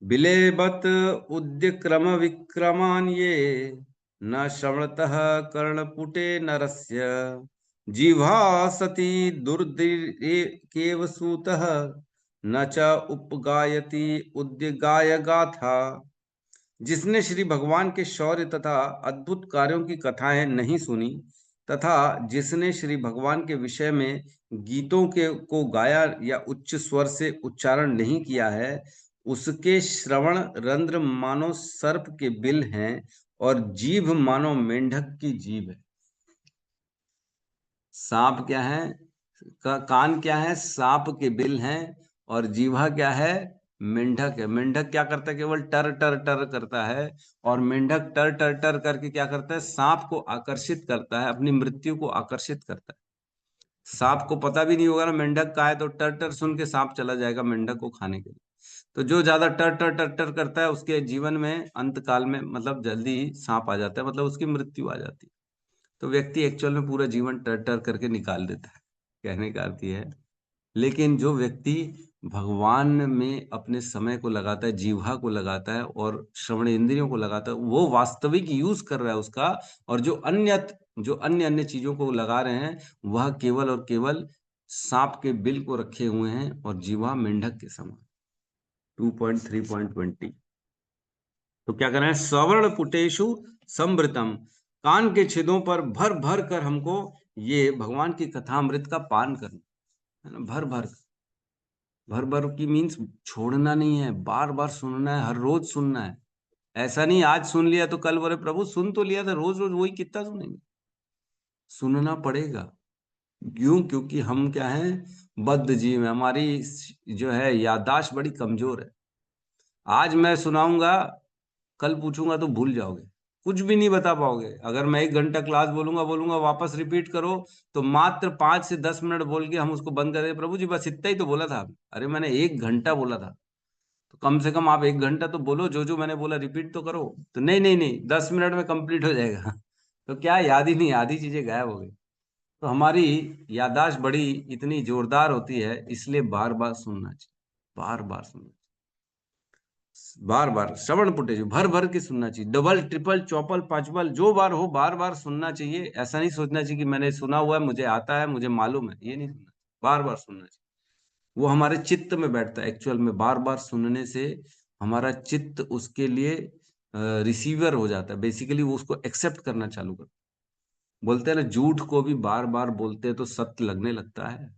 बिलेबत उद्यक्रम विक्रमान ये, न श्रवणतः कर्णपुटे नरस्य, जिह्वा सती दुर्दिकेव सूतः, न च उपगायति उद्यगाय गाथा। जिसने श्री भगवान के शौर्य तथा अद्भुत कार्यों की कथाएं नहीं सुनी, तथा जिसने श्री भगवान के विषय में गीतों के को गाया या उच्च स्वर से उच्चारण नहीं किया है, उसके श्रवण रंध्र मानो सर्प के बिल हैं और जीभ मानो मेंढक की जीभ है। सांप क्या है, कान क्या है, सांप के बिल हैं, और जीवा क्या है, मेंढक है। मेंढक क्या करता है, केवल टर टर टर करता है, और मेंढक टर टर टर करके क्या करता है, सांप को आकर्षित करता है, अपनी मृत्यु को आकर्षित करता है। सांप को पता भी नहीं होगा ना मेंढक का है, तो टर टर सुन के सांप चला जाएगा मेंढक को खाने के लिए। तो जो ज्यादा टर टर टर टर करता है उसके जीवन में अंत काल में मतलब जल्दी ही सांप आ जाता है, मतलब उसकी मृत्यु आ जाती है। तो व्यक्ति एक्चुअल में पूरा जीवन टर टर करके निकाल देता है, कहने का अर्थ ये है। लेकिन जो व्यक्ति भगवान में अपने समय को लगाता है, जीवा को लगाता है और श्रवण इंद्रियों को लगाता है, वो वास्तविक यूज कर रहा है उसका। और जो अन्य अन्य चीजों को लगा रहे हैं, वह केवल और केवल सांप के बिल को रखे हुए हैं और जीवा मेंढक के समान। 2.3.20 तो क्या कर रहे हैं, सवर्ण पुटेशु समृतम, कान के छेदों पर भर भर कर हमको ये भगवान की कथामृत का पान करना है ना। भर भर भर भर की मीन्स छोड़ना नहीं है, बार बार सुनना है, हर रोज सुनना है। ऐसा नहीं आज सुन लिया तो कल बोले प्रभु सुन तो लिया था, रोज रोज वही कितना सुनेंगे। सुनना पड़ेगा। क्यों? क्योंकि हम क्या है, बद्ध जीव है, हमारी जो है याददाश्त बड़ी कमजोर है। आज मैं सुनाऊंगा, कल पूछूंगा तो भूल जाओगे, कुछ भी नहीं बता पाओगे। अगर मैं 1 घंटा क्लास बोलूंगा बोलूंगा वापस रिपीट करो, तो मात्र 5 से 10 मिनट बोल के हम उसको बंद कर दें, प्रभु जी बस इतना ही तो बोला था। अरे मैंने 1 घंटा बोला था, तो कम से कम आप 1 घंटा तो बोलो, जो जो मैंने बोला रिपीट तो करो। तो नहीं नहीं नहीं, 10 मिनट में कंप्लीट हो जाएगा। तो क्या याद ही नहीं, आधी चीजें गायब हो गई। तो हमारी याददाश्त बड़ी इतनी जोरदार होती है, इसलिए बार बार सुनना चाहिए, बार बार सुनना, बार बार श्रवण पुटेज भर भर के सुनना चाहिए। डबल ट्रिपल चौपल पांचपल जो बार हो बार बार सुनना चाहिए। ऐसा नहीं सोचना चाहिए कि मैंने सुना हुआ है, मुझे आता है, मुझे मालूम है, ये नहीं सुनना, बार बार सुनना चाहिए। वो हमारे चित्त में बैठता है। एक्चुअल में बार बार सुनने से हमारा चित्त उसके लिए रिसीवर हो जाता है, बेसिकली वो उसको एक्सेप्ट करना चालू करता है। बोलते हैं ना, झूठ को भी बार बार बोलते हैं तो सत्य लगने लगता है।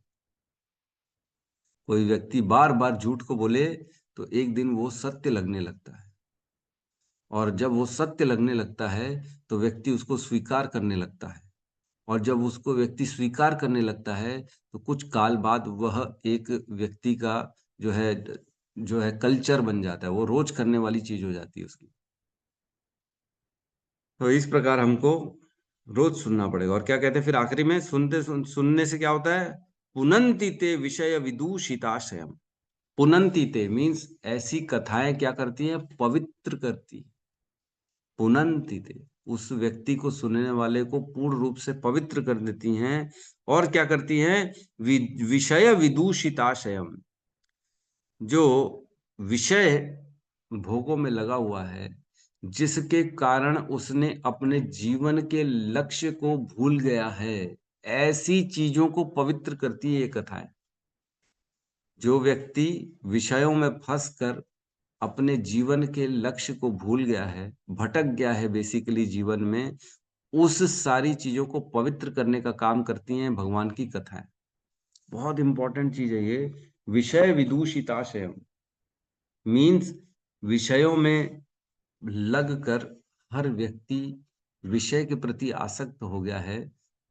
कोई व्यक्ति बार बार झूठ को बोले तो एक दिन वो सत्य लगने लगता है, और जब वो सत्य लगने लगता है तो व्यक्ति उसको स्वीकार करने लगता है, और जब उसको व्यक्ति स्वीकार करने लगता है तो कुछ काल बाद वह एक व्यक्ति का जो है कल्चर बन जाता है, वो रोज करने वाली चीज हो जाती है उसकी। तो इस प्रकार हमको रोज सुनना पड़ेगा। और क्या कहते हैं फिर आखिरी में, सुनने से क्या होता है, पुनंति ते विषय विदूषिताशयम। पुनंति ते मीन्स ऐसी कथाएं क्या करती हैं, पवित्र करती। पुनंति ते उस व्यक्ति को, सुनने वाले को पूर्ण रूप से पवित्र कर देती हैं। और क्या करती हैं, विषय विदूषिताशयम, जो विषय भोगों में लगा हुआ है, जिसके कारण उसने अपने जीवन के लक्ष्य को भूल गया है, ऐसी चीजों को पवित्र करती है ये कथाएं। जो व्यक्ति विषयों में फंसकर अपने जीवन के लक्ष्य को भूल गया है, भटक गया है बेसिकली जीवन में, उस सारी चीजों को पवित्र करने का काम करती हैं भगवान की कथाएं। बहुत इंपॉर्टेंट चीज है ये। विषय विदूषिताशयम मीन्स विषयों में लगकर हर व्यक्ति विषय के प्रति आसक्त हो गया है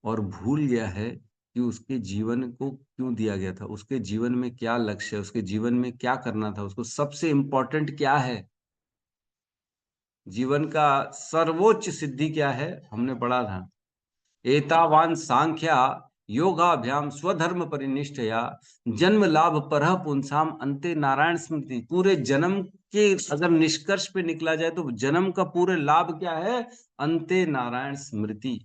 और भूल गया है कि उसके जीवन को क्यों दिया गया था, उसके जीवन में क्या लक्ष्य है, उसके जीवन में क्या करना था, उसको सबसे इंपॉर्टेंट क्या है, जीवन का सर्वोच्च सिद्धि क्या है, हमने पढ़ा था। एतावान सांख्या योगाभ्याम स्वधर्म परिनिष्ठया जन्म लाभ परह पुंसाम अंते नारायण स्मृति। पूरे जन्म के अगर निष्कर्ष पे निकला जाए तो जन्म का पूरे लाभ क्या है, अंते नारायण स्मृति।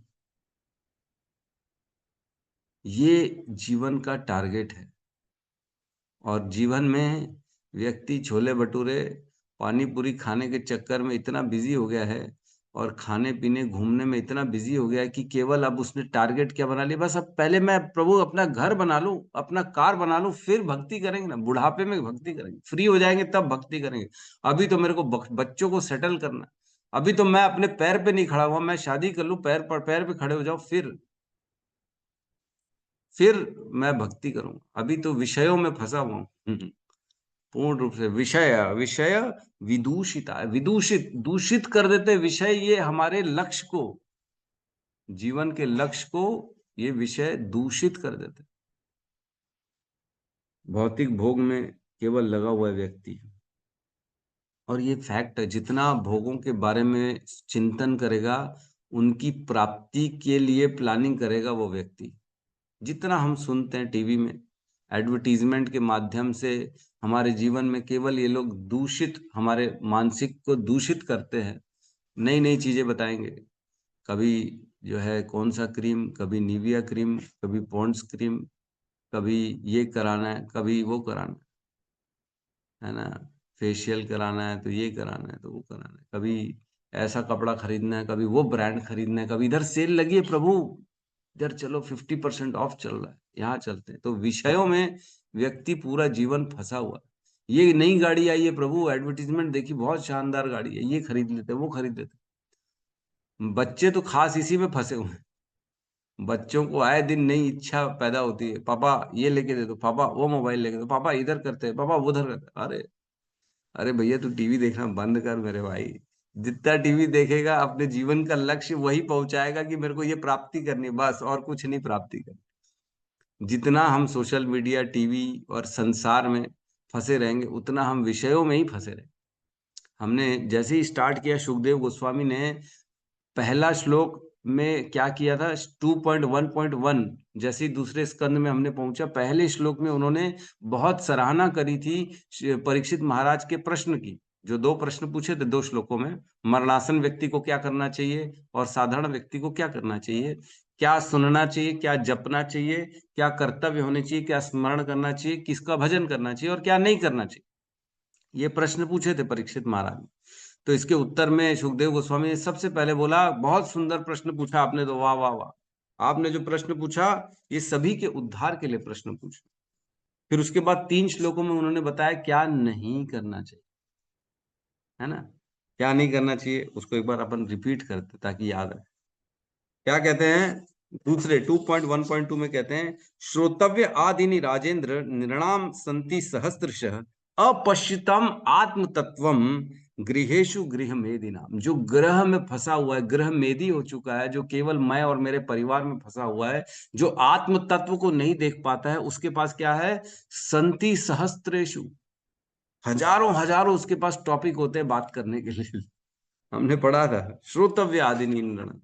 ये जीवन का टारगेट है। और जीवन में व्यक्ति छोले भटूरे पानी पूरी खाने के चक्कर में इतना बिजी हो गया है, और खाने पीने घूमने में इतना बिजी हो गया है कि केवल अब उसने टारगेट क्या बना लिया, बस अब पहले मैं प्रभु अपना घर बना लूं, अपना कार बना लूं, फिर भक्ति करेंगे ना, बुढ़ापे में भक्ति करेंगे, फ्री हो जाएंगे तब भक्ति करेंगे। अभी तो मेरे को बच्चों को सेटल करना, अभी तो मैं अपने पैर पे नहीं खड़ा हुआ, मैं शादी कर लूं, पैर पे खड़े हो जाओ, फिर मैं भक्ति करूंगा। अभी तो विषयों में फंसा हुआ हूं। पूर्ण रूप से विषय विषय विदूषिता, विदूषित दूषित कर देते विषय, ये हमारे लक्ष्य को, जीवन के लक्ष्य को ये विषय दूषित कर देते। भौतिक भोग में केवल लगा हुआ व्यक्ति, और ये फैक्ट है, जितना भोगों के बारे में चिंतन करेगा, उनकी प्राप्ति के लिए प्लानिंग करेगा वो व्यक्ति। जितना हम सुनते हैं टीवी में, एडवर्टीजमेंट के माध्यम से हमारे जीवन में केवल ये लोग दूषित, हमारे मानसिक को दूषित करते हैं। नई नई चीजें बताएंगे, कभी जो है कौन सा क्रीम, कभी निविया क्रीम, कभी पॉन्ड्स क्रीम, कभी ये कराना है, कभी वो कराना है ना, फेशियल कराना है तो ये कराना है तो वो कराना है, कभी ऐसा कपड़ा खरीदना है, कभी वो ब्रांड खरीदना है, कभी इधर सेल लगी है प्रभु, इधर चलो 50% ऑफ चल रहा है, यहाँ चलते हैं। तो विषयों में व्यक्ति पूरा जीवन फंसा हुआ है। ये नई गाड़ी आई है प्रभु, एडवर्टीजमेंट देखी, बहुत शानदार गाड़ी है, ये खरीद लेते, वो खरीद लेते। बच्चे तो खास इसी में फंसे हुए हैं। बच्चों को आए दिन नई इच्छा पैदा होती है, पापा ये लेके दे दो, पापा वो मोबाइल लेके दो, पापा इधर करते हैं, पापा उधर करते हैं। अरे अरे भैया तू टीवी देखना बंद कर मेरे भाई। जितना टीवी देखेगा अपने जीवन का लक्ष्य वही पहुंचाएगा कि मेरे को ये प्राप्ति करनी है, बस और कुछ नहीं प्राप्ति करनी। जितना हम सोशल मीडिया, टीवी और संसार में फंसे रहेंगे, उतना हम विषयों में ही फंसे रहेंगे। हमने जैसे ही स्टार्ट किया, सुखदेव गोस्वामी ने पहला श्लोक में क्या किया था, 2.1.1, जैसे ही दूसरे स्कंद में हमने पहुंचा, पहले श्लोक में उन्होंने बहुत सराहना करी थी परीक्षित महाराज के प्रश्न की। जो 2 प्रश्न पूछे थे 2 श्लोकों में, मरणासन व्यक्ति को क्या करना चाहिए और साधारण व्यक्ति को क्या करना चाहिए, क्या सुनना चाहिए, क्या जपना चाहिए, क्या कर्तव्य होने चाहिए, क्या स्मरण करना चाहिए, किसका भजन करना चाहिए और क्या नहीं करना चाहिए, ये प्रश्न पूछे थे परीक्षित महाराज ने। तो इसके उत्तर में सुखदेव गोस्वामी ने सबसे पहले बोला, बहुत सुंदर प्रश्न पूछा आपने, तो वाह वाह वाह, आपने जो प्रश्न पूछा ये सभी के उद्धार के लिए प्रश्न पूछा। फिर उसके बाद 3 श्लोकों में उन्होंने बताया क्या नहीं करना चाहिए, है ना, क्या नहीं करना चाहिए। उसको एक बार अपन रिपीट करते ताकि याद रहे। क्या कहते हैं, दूसरे 2.1.2 में कहते हैं, श्रोतव्य आदिनि राजेंद्र निर्णाम संति सहस्त्रशः अपश्यतम आत्म तत्वम गृहेशु गृह मेदिना। जो ग्रह में फंसा हुआ है, ग्रह मेदी हो चुका है, जो केवल मैं और मेरे परिवार में फंसा हुआ है, जो आत्म तत्व को नहीं देख पाता है, उसके पास क्या है, संति सहस्त्रेशु, हजारों हजारों उसके पास टॉपिक होते हैं बात करने के लिए। हमने पढ़ा था श्रोतव्य आदि निर्णय,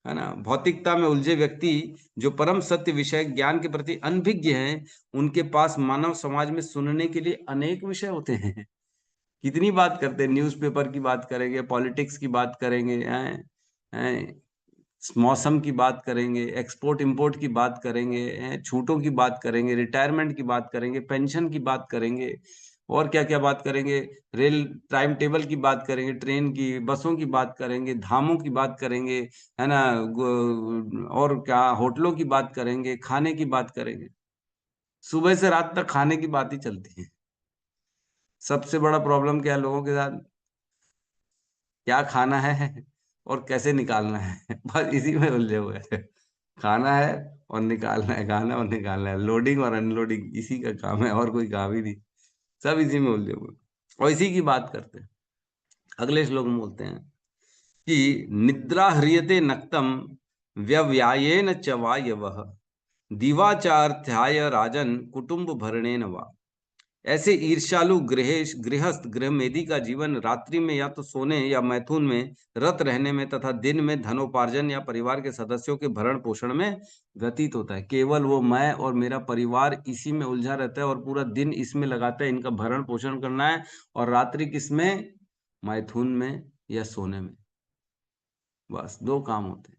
है ना। भौतिकता में उलझे व्यक्ति जो परम सत्य विषय ज्ञान के प्रति अनभिज्ञ हैं, उनके पास मानव समाज में सुनने के लिए अनेक विषय होते हैं। कितनी बात करते हैं, न्यूज़पेपर की बात करेंगे, पॉलिटिक्स की बात करेंगे, मौसम की बात करेंगे, एक्सपोर्ट इंपोर्ट की बात करेंगे, छूटों की बात करेंगे, रिटायरमेंट की बात करेंगे, पेंशन की बात करेंगे, और क्या क्या बात करेंगे, रेल टाइम टेबल की बात करेंगे, ट्रेन की, बसों की बात करेंगे, धामों की बात करेंगे, है ना, और क्या होटलों की बात करेंगे, खाने की बात करेंगे। सुबह से रात तक खाने की बात ही चलती है। सबसे बड़ा प्रॉब्लम क्या है लोगों के साथ, क्या खाना है और कैसे निकालना है, बस इसी में उलझे हुए हैं। खाना है और निकालना है, खाना और निकालना है, लोडिंग और अनलोडिंग इसी का काम है, और कोई काम ही नहीं। सब इसी में उलझे हुए और इसी की बात करते हैं। अगले श्लोक में बोलते हैं कि निद्रा ह्रियते नक्तम व्यव्यायेन च वायवः दिवाचार्थ्याय राजन कुटुंब भरणेन वा। ऐसे ईर्ष्यालु गृहस्थ गृहमेधी का जीवन रात्रि में या तो सोने या मैथुन में रत रहने में तथा दिन में धनोपार्जन या परिवार के सदस्यों के भरण पोषण में व्यतीत होता है। केवल वो मैं और मेरा परिवार इसी में उलझा रहता है और पूरा दिन इसमें लगाता है, इनका भरण पोषण करना है, और रात्रि किसमें, मैथुन में या सोने में। बस 2 काम होते हैं।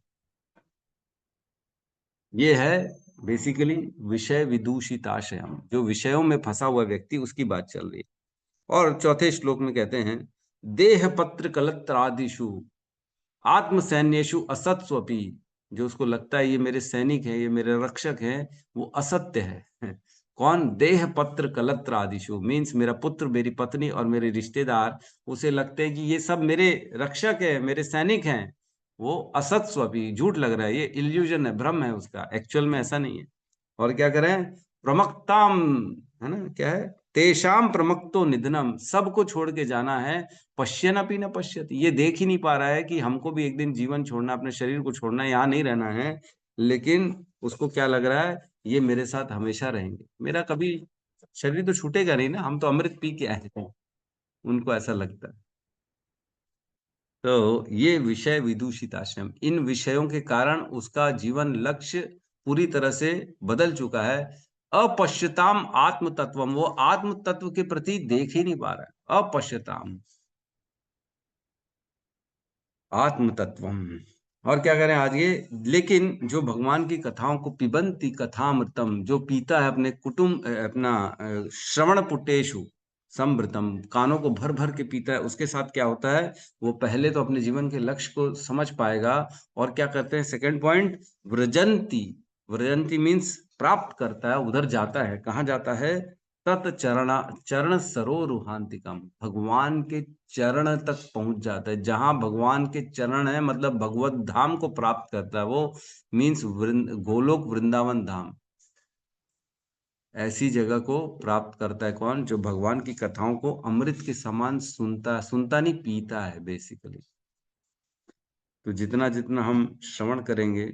ये है बेसिकली विषय विदूषिताशयम, जो विषयों में फंसा हुआ व्यक्ति, उसकी बात चल रही है। और चौथे श्लोक में कहते हैं, देह पत्र कलत्रादिषु आत्म सैन्येषु असत्स्वपि। जो उसको लगता है ये मेरे सैनिक है, ये मेरे रक्षक है, वो असत्य है। कौन, देह पत्र कलत्रादिषु मीन्स मेरा पुत्र, मेरी पत्नी और मेरे रिश्तेदार, उसे लगते हैं कि ये सब मेरे रक्षक है, मेरे सैनिक हैं। वो असत्स्वपि, झूठ लग रहा है, ये इल्यूजन है, भ्रम है उसका, एक्चुअल में ऐसा नहीं है। और क्या करें, प्रमक्ताम, है ना, क्या है, तेषाम प्रमक्तो निधनम, सबको छोड़ के जाना है। पश्यन अपि न पश्यति, ये देख ही नहीं पा रहा है कि हमको भी एक दिन जीवन छोड़ना, अपने शरीर को छोड़ना, यहाँ नहीं रहना है। लेकिन उसको क्या लग रहा है, ये मेरे साथ हमेशा रहेंगे, मेरा कभी शरीर तो छूटेगा नहीं ना, हम तो अमृत पी के आए हैं, उनको ऐसा लगता है। तो ये विषय विदूषित आश्रम, इन विषयों के कारण उसका जीवन लक्ष्य पूरी तरह से बदल चुका है। अपश्यताम आत्म तत्वम, वो आत्म तत्व के प्रति देख ही नहीं पा रहा है। अपश्यताम आत्म तत्वम। और क्या करें आगे, लेकिन जो भगवान की कथाओं को पिबंती कथामृतम, जो पीता है अपने कुटुंब अपना श्रवण पुटेशु समृतम, कानों को भर भर के पीता है, उसके साथ क्या होता है, वो पहले तो अपने जीवन के लक्ष्य को समझ पाएगा। और क्या करते हैं, सेकंड पॉइंट, व्रजंती, व्रजंती मीन्स प्राप्त करता है, उधर जाता है, कहाँ जाता है, तत् चरणा चरण सरोरुहांतिकम, भगवान के चरण तक पहुंच जाता है। जहां भगवान के चरण है मतलब भगवत धाम को प्राप्त करता है वो, मीन्स गोलोक वृंदावन धाम, ऐसी जगह को प्राप्त करता है। कौन, जो भगवान की कथाओं को अमृत के समान सुनता, सुनता नहीं पीता है बेसिकली। तो जितना जितना हम श्रवण करेंगे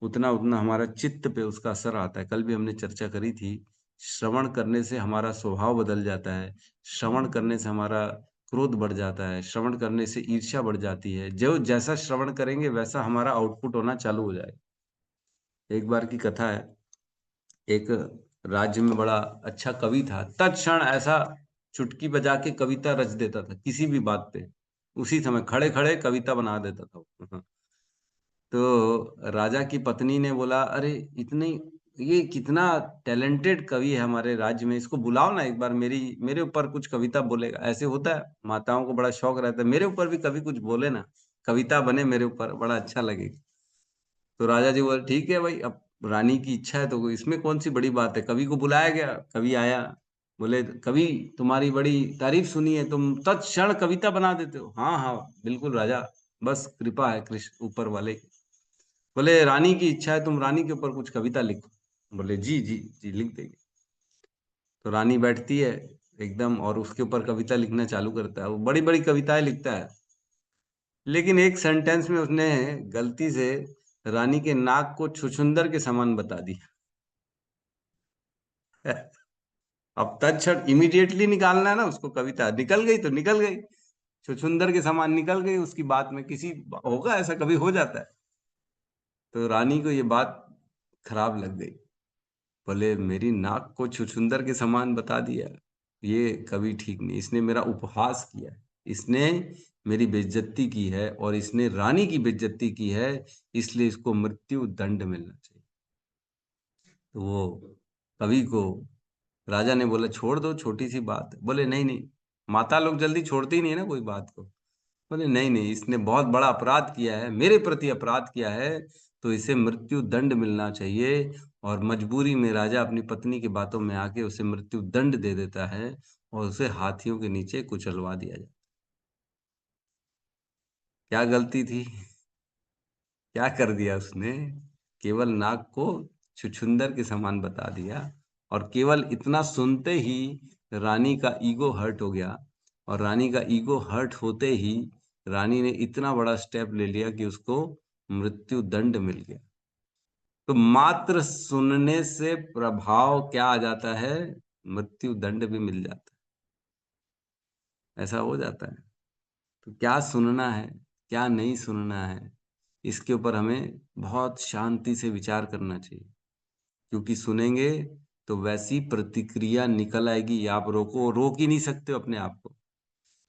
उतना उतना हमारा चित्त पे उसका असर आता है। कल भी हमने चर्चा करी थी, श्रवण करने से हमारा स्वभाव बदल जाता है, श्रवण करने से हमारा क्रोध बढ़ जाता है, श्रवण करने से ईर्ष्या बढ़ जाती है। जो जैसा श्रवण करेंगे वैसा हमारा आउटपुट होना चालू हो जाएगा। एक बार की कथा है, एक राज्य में बड़ा अच्छा कवि था, तत्क्षण ऐसा चुटकी बजा के कविता रच देता था किसी भी बात पे, उसी समय खड़े खड़े कविता बना देता था। तो राजा की पत्नी ने बोला, अरे इतने, ये कितना टैलेंटेड कवि है हमारे राज्य में, इसको बुलाओ ना एक बार, मेरे ऊपर कुछ कविता बोलेगा। ऐसे होता है, माताओं को बड़ा शौक रहता है, मेरे ऊपर भी कभी कुछ बोले ना, कविता बने मेरे ऊपर, बड़ा अच्छा लगेगा। तो राजा जी बोले, ठीक है भाई, अब रानी की इच्छा है तो इसमें कौन सी बड़ी बात है। कवि को बुलाया गया, कवि आया, बोले, कवि तुम्हारी बड़ी तारीफ सुनी है, तुम तत्क्षण कविता बना देते हो। हाँ हाँ बिल्कुल राजा, बस कृपा है कृष्ण ऊपर वाले की। बोले, रानी की इच्छा है, तुम रानी के ऊपर कुछ कविता लिखो। बोले, जी जी जी लिख देंगे। तो रानी बैठती है एकदम, और उसके ऊपर कविता लिखना चालू करता है। वो बड़ी बड़ी कविताएं लिखता है, लेकिन एक सेंटेंस में उसने गलती से रानी के नाक को छुछुंदर के समान बता दिया। अब तत्क्षण इमीडिएटली निकालना है ना उसको, कविता निकल गई तो निकल गई, छुछुंदर के समान निकल गई उसकी बात में। किसी होगा ऐसा, कभी हो जाता है। तो रानी को ये बात खराब लग गई, बोले, मेरी नाक को छुछुंदर के समान बता दिया, ये कभी ठीक नहीं, इसने मेरा उपहास किया है, इसने मेरी बेइज्जती की है, और इसने रानी की बेइज्जती की है, इसलिए इसको मृत्यु दंड मिलना चाहिए। तो वो कवि को राजा ने बोला, छोड़ दो, छोटी सी बात है। बोले, नहीं नहीं, माता लोग जल्दी छोड़ती ही नहीं है ना कोई बात को। बोले, नहीं नहीं, इसने बहुत बड़ा अपराध किया है, मेरे प्रति अपराध किया है, तो इसे मृत्यु दंड मिलना चाहिए। और मजबूरी में राजा अपनी पत्नी की बातों में आके उसे मृत्यु दंड दे देता है, और उसे हाथियों के नीचे कुचलवा दिया जाए। क्या गलती थी, क्या कर दिया उसने, केवल नाक को छुछुंदर के समान बता दिया, और केवल इतना सुनते ही रानी का ईगो हर्ट हो गया। और रानी का ईगो हर्ट होते ही रानी ने इतना बड़ा स्टेप ले लिया कि उसको मृत्यु दंड मिल गया। तो मात्र सुनने से प्रभाव क्या आ जाता है, मृत्यु दंड भी मिल जाता है, ऐसा हो जाता है। तो क्या सुनना है, क्या नहीं सुनना है, इसके ऊपर हमें बहुत शांति से विचार करना चाहिए। क्योंकि सुनेंगे तो वैसी प्रतिक्रिया निकल आएगी, आप रोक ही नहीं सकते हो अपने आप को।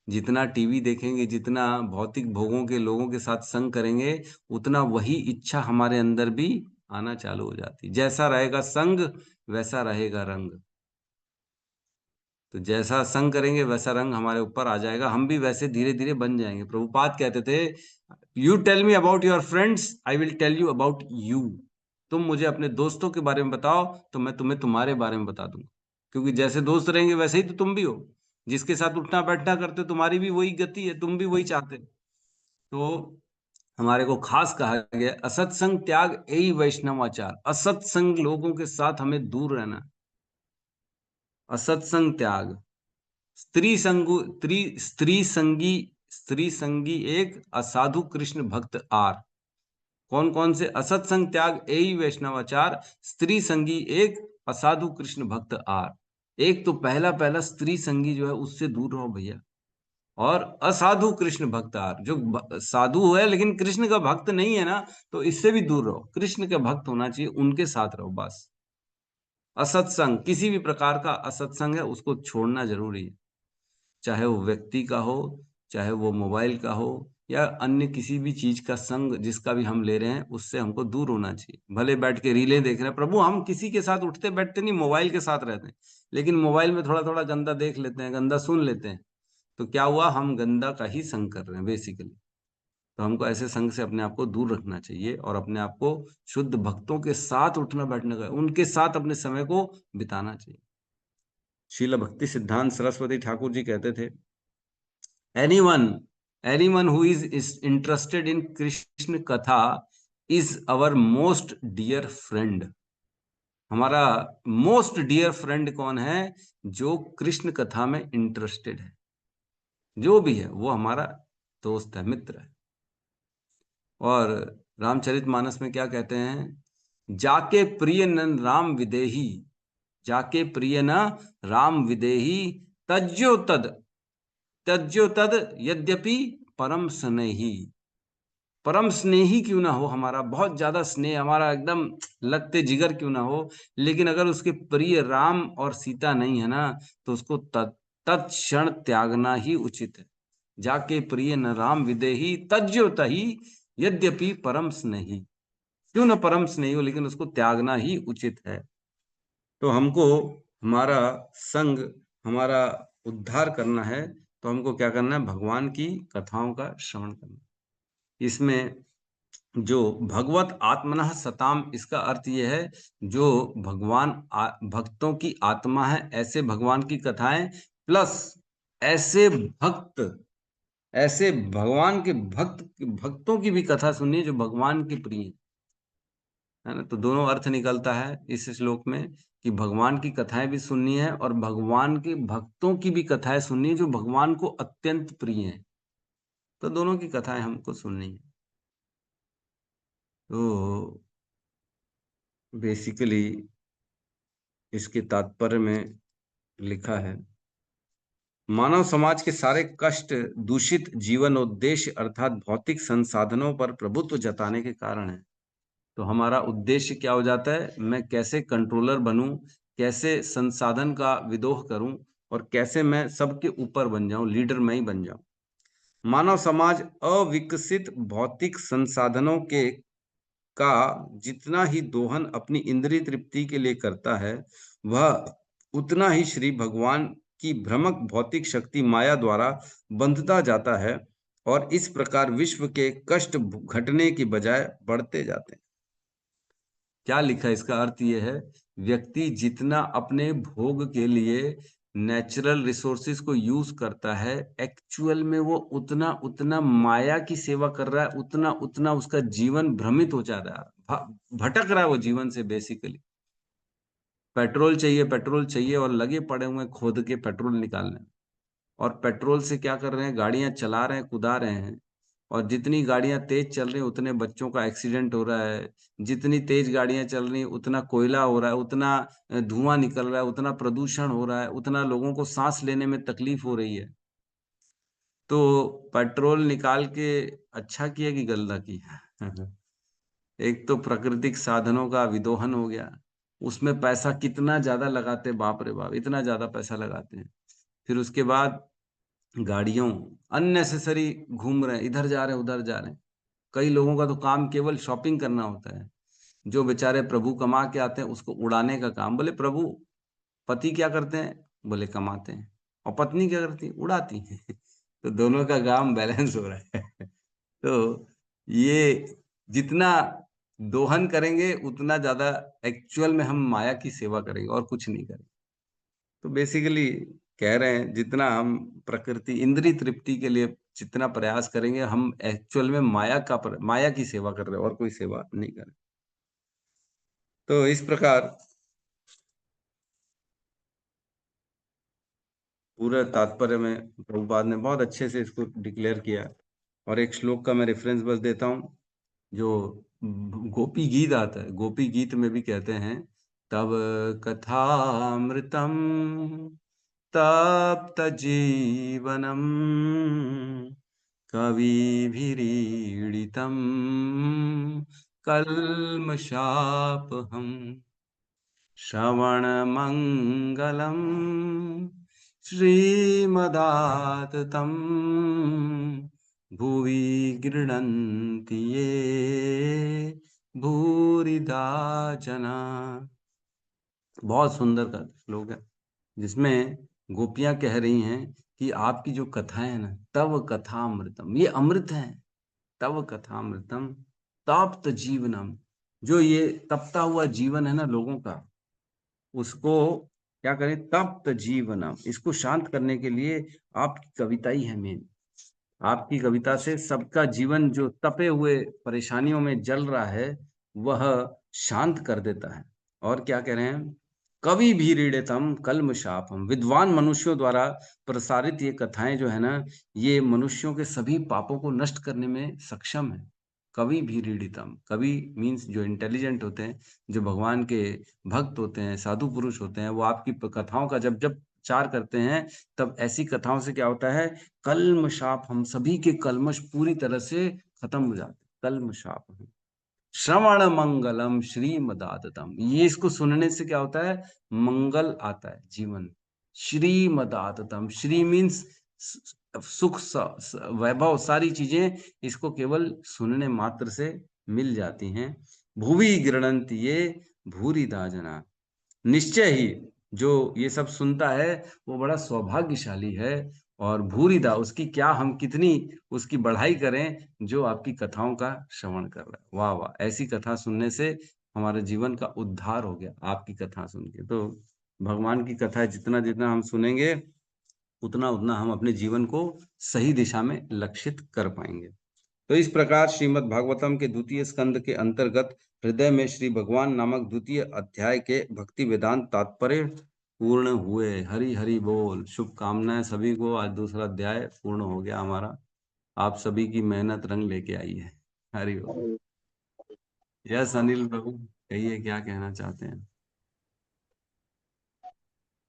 जितना टीवी देखेंगे, जितना भौतिक भोगों के लोगों के साथ संग करेंगे, उतना वही इच्छा हमारे अंदर भी आना चालू हो जाती। जैसा रहेगा संग वैसा रहेगा रंग। तो जैसा संग करेंगे वैसा रंग हमारे ऊपर आ जाएगा, हम भी वैसे धीरे धीरे बन जाएंगे। प्रभुपाद कहते थे, you tell me about your friends, I will tell you about you. तुम मुझे अपने दोस्तों के बारे में बताओ तो मैं तुम्हें तुम्हारे बारे में बता दूंगा। क्योंकि जैसे दोस्त रहेंगे वैसे ही तो तुम भी हो, जिसके साथ उठना बैठना करते हो तुम्हारी भी वही गति है, तुम भी वही चाहते हो। तो हमारे को खास कहा गया, असत्संग त्याग यही वैष्णवाचार, असत्संग लोगों के साथ हमें दूर रहना। असत्संग त्याग, स्त्री संगी एक, असाधु कृष्ण भक्त आर। कौन कौन से? असत्संग त्याग, एई वैष्णवाचार, स्त्री संगी एक, असाधु कृष्ण भक्त आर। एक तो पहला पहला स्त्री संगी जो है उससे दूर रहो भैया, और असाधु कृष्ण भक्त आर, जो साधु है लेकिन कृष्ण का भक्त नहीं है ना, तो इससे भी दूर रहो। कृष्ण के भक्त होना चाहिए, उनके साथ रहो बस। असत्संग, किसी भी प्रकार का असत्संग है उसको छोड़ना जरूरी है, चाहे वो व्यक्ति का हो, चाहे वो मोबाइल का हो, या अन्य किसी भी चीज का संग जिसका भी हम ले रहे हैं उससे हमको दूर होना चाहिए। भले बैठ के रीलें देख रहे हैं, प्रभु हम किसी के साथ उठते बैठते नहीं, मोबाइल के साथ रहते हैं, लेकिन मोबाइल में थोड़ा थोड़ा गंदा देख लेते हैं, गंदा सुन लेते हैं, तो क्या हुआ? हम गंदा का ही संग कर रहे हैं बेसिकली। तो हमको ऐसे संग से अपने आप को दूर रखना चाहिए और अपने आप को शुद्ध भक्तों के साथ उठना बैठने का, उनके साथ अपने समय को बिताना चाहिए। श्रील भक्ति सिद्धांत सरस्वती ठाकुर जी कहते थे, anyone who is interested in Krishna कथा is our most dear friend। हमारा मोस्ट डियर फ्रेंड कौन है? जो कृष्ण कथा में इंटरेस्टेड है, जो भी है वो हमारा दोस्त है, मित्र है। और रामचरितमानस में क्या कहते हैं? जाके प्रिय न राम विदेही, जाके प्रिय न राम विदेही, तज्जो तद यद्यपि परम स्नेही। परम स्नेही क्यों ना हो, हमारा बहुत ज्यादा स्नेह, हमारा एकदम लगते जिगर क्यों ना हो, लेकिन अगर उसके प्रिय राम और सीता नहीं है ना, तो उसको तत्क्षण त्यागना ही उचित है। जाके प्रिय न राम विदेही, तज्जो तही यद्यपि परम स्नेही। क्यों ना परम स्नेही हो, लेकिन उसको त्यागना ही उचित है। तो हमको हमारा संग, हमारा उद्धार करना है, तो हमको क्या करना है? भगवान की कथाओं का श्रवण करना। इसमें जो भगवत आत्मनः सताम, इसका अर्थ यह है जो भगवान भक्तों की आत्मा है, ऐसे भगवान की कथाएं, प्लस ऐसे भगवान के भक्तों की भी कथा सुनिए जो भगवान के प्रिय है ना। तो दोनों अर्थ निकलता है इस श्लोक में कि भगवान की कथाएं भी सुननी है और भगवान के भक्तों की भी कथाएं सुननी है जो भगवान को अत्यंत प्रिय है। तो दोनों की कथाएं हमको सुननी है। तो बेसिकली इसके तात्पर्य में लिखा है, मानव समाज के सारे कष्ट दूषित जीवन उद्देश्य अर्थात भौतिक संसाधनों पर प्रभुत्व जताने के कारण है। तो हमारा उद्देश्य क्या हो जाता है? मैं कैसे कंट्रोलर बनूं, कैसे संसाधन का विदोह करूं, और कैसे मैं सबके ऊपर बन जाऊं, लीडर मैं ही बन जाऊं। मानव समाज अविकसित भौतिक संसाधनों के का जितना ही दोहन अपनी इंद्रिय तृप्ति के लिए करता है, वह उतना ही श्री भगवान की भ्रमक भौतिक शक्ति माया द्वारा बंधता जाता है, और इस प्रकार विश्व के कष्ट घटने की बजाय बढ़ते जाते हैं। क्या लिखा है? इसका अर्थ यह है, व्यक्ति जितना अपने भोग के लिए नेचुरल रिसोर्सेज को यूज करता है, एक्चुअल में वो उतना उतना माया की सेवा कर रहा है, उतना उतना उसका जीवन भ्रमित हो जा रहा है, भटक रहा है वो जीवन से। बेसिकली पेट्रोल चाहिए और लगे पड़े हुए खोद के पेट्रोल निकालने, और पेट्रोल से क्या कर रहे हैं? गाड़ियां चला रहे हैं, कुदा रहे हैं, और जितनी गाड़ियां तेज चल रही हैं उतने बच्चों का एक्सीडेंट हो रहा है, जितनी तेज गाड़ियां चल रही हैं उतना कोयला हो रहा है, उतना धुआं निकल रहा है, उतना प्रदूषण हो रहा है, उतना लोगों को सांस लेने में तकलीफ हो रही है। तो पेट्रोल निकाल के अच्छा किया कि गलत किया? एक तो प्राकृतिक साधनों का विदोहन हो गया, उसमें पैसा कितना ज्यादा लगाते, बाप रे बाप, इतना ज्यादा पैसा लगाते हैं। फिर उसके बाद गाड़ियों अननेसेसरी घूम रहे हैं, इधर जा रहे हैं उधर जा रहे हैं। कई लोगों का तो काम केवल शॉपिंग करना होता है, जो बेचारे प्रभु कमा के आते हैं उसको उड़ाने का काम। बोले प्रभु, पति क्या करते हैं? बोले कमाते हैं। और पत्नी क्या करती है? उड़ाती है। तो दोनों का काम बैलेंस हो रहा है। तो ये जितना दोहन करेंगे उतना ज्यादा एक्चुअल में हम माया की सेवा करेंगे और कुछ नहीं करेंगे। तो बेसिकली कह रहे हैं, जितना हम प्रकृति इंद्रिय तृप्ति के लिए जितना प्रयास करेंगे, हम एक्चुअल में माया की सेवा कर रहे हैं और कोई सेवा नहीं कर रहे। तो इस प्रकार पूरा तात्पर्य में प्रभुपाद ने बहुत अच्छे से इसको डिक्लेयर किया। और एक श्लोक का मैं रेफरेंस बस देता हूँ, जो गोपी गीत आता है, गोपी गीत में भी कहते हैं, तब कथामृतम तप्त जीवनम कविभिरीडितम कल्मषापहम श्रवणमङ्गलम् श्रीमदाततं भुवि गृह्णन्ति ये भूरिदा जना। बहुत सुंदर का श्लोक है, जिसमें गोपियां कह रही हैं कि आपकी जो कथा है ना, तव कथामृतम, ये अमृत है। तव कथामृतम तप्त जीवनम, जो ये तपता हुआ जीवन है ना लोगों का, उसको क्या करें, तप्त जीवनम, इसको शांत करने के लिए आपकी कविता ही है मेन। आपकी कविता से सबका जीवन जो तपे हुए परेशानियों में जल रहा है वह शांत कर देता है। और क्या कह रहे हैं, कवि भी रीड़ितम कल्मषापम, विद्वान मनुष्यों द्वारा प्रसारित ये कथाएं जो है ना, ये मनुष्यों के सभी पापों को नष्ट करने में सक्षम है। कवि भी रीड़ितम, कवि मीन्स जो इंटेलिजेंट होते हैं, जो भगवान के भक्त होते हैं, साधु पुरुष होते हैं, वो आपकी कथाओं का जब जब प्रचार करते हैं, तब ऐसी कथाओं से क्या होता है, कल्मषाप, हम सभी के कल्मश पूरी तरह से खत्म हो जाते, कल्मषाप। श्रवण मंगलम श्रीमदाततम, ये इसको सुनने से क्या होता है, मंगल आता है जीवन। श्रीमदाततम, श्री मीन्स सुख, वैभव, सारी चीजें इसको केवल सुनने मात्र से मिल जाती हैं। भुवि गृह्णन्ति ये भूरिदा जना, निश्चय ही जो ये सब सुनता है वो बड़ा सौभाग्यशाली है। और भूरिदा, उसकी क्या, हम कितनी उसकी बढ़ाई करें जो आपकी कथाओं का श्रवण कर रहा है। वाह वाह, ऐसी कथा सुनने से हमारे जीवन का उद्धार हो गया आपकी कथा सुन के। तो भगवान की कथा जितना जितना हम सुनेंगे उतना उतना हम अपने जीवन को सही दिशा में लक्षित कर पाएंगे। तो इस प्रकार श्रीमद् भागवतम के द्वितीय स्कंद के अंतर्गत हृदय में श्री भगवान नामक द्वितीय अध्याय के भक्ति वेदांत तात्पर्य पूर्ण हुए। हरि हरि बोल, शुभकामनाएं सभी को। आज दूसरा अध्याय पूर्ण हो गया हमारा, आप सभी की मेहनत रंग लेके आई है। हरि बोल। यस अनिल प्रभु, कहिए क्या कहना चाहते हैं।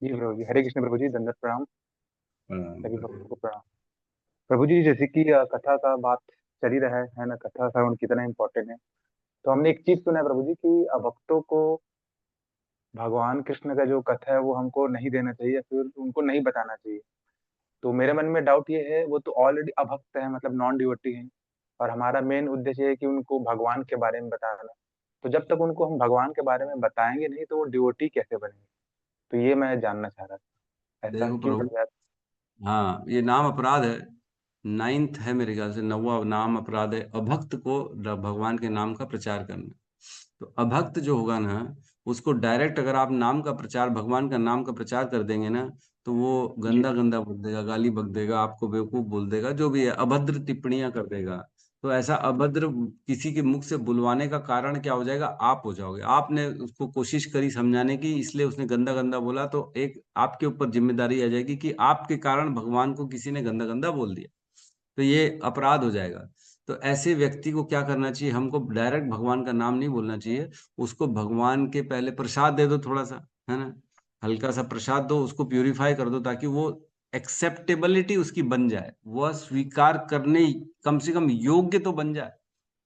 जी प्रभु जी, हरे कृष्ण प्रभु जी, दंडवत प्रणाम, प्रणाम सभी प्रभु। भक्तों को प्रणाम। प्रभु जी, जैसे कि कथा का बात चल ही रहा है ना, कथा श्रवण कितना इम्पोर्टेंट है। तो हमने एक चीज सुना है प्रभु जी कि भक्तों को भगवान कृष्ण का जो कथा है वो हमको नहीं देना चाहिए, फिर उनको नहीं बताना चाहिए। तो मेरे मन में डाउट ये है, वो तो ऑलरेडी अभक्त है, मतलब नॉन डिवोटी है, और हमारा मेन उद्देश्य है कि उनको भगवान के बारे में बताना। तो जब तक उनको हम भगवान के बारे में बताएंगे नहीं तो वो डिवोटी कैसे बनेंगे? तो ये मैं जानना चाह रहा था, ऐसा देखो क्यों प्रभु, कर जाता हाँ ये नाम अपराध है, 9th है मेरे ख्याल से, 9वां नाम अपराध है अभक्त को भगवान के नाम का प्रचार करना। तो अभक्त जो होगा ना, उसको डायरेक्ट अगर आप नाम का प्रचार, भगवान का नाम का प्रचार कर देंगे ना, तो वो जी गंदा गंदा बोल देगा, गाली बक देगा, आपको बेवकूफ बोल देगा, जो भी है अभद्र टिप्पणियां कर देगा। तो ऐसा अभद्र किसी के मुख से बुलवाने का कारण क्या हो जाएगा, आप हो जाओगे। आपने उसको कोशिश करी समझाने की, इसलिए उसने गंदा गंदा बोला, तो एक आपके ऊपर जिम्मेदारी आ जाएगी कि आपके कारण भगवान को किसी ने गंदा गंदा बोल दिया, तो ये अपराध हो जाएगा। तो ऐसे व्यक्ति को क्या करना चाहिए, हमको डायरेक्ट भगवान का नाम नहीं बोलना चाहिए, उसको भगवान के पहले प्रसाद दे दो थोड़ा सा, है ना, हल्का सा प्रसाद दो, उसको प्यूरिफाई कर दो, ताकि वो एक्सेप्टेबिलिटी उसकी बन जाए, वह स्वीकार करने कम से कम योग्य तो बन जाए।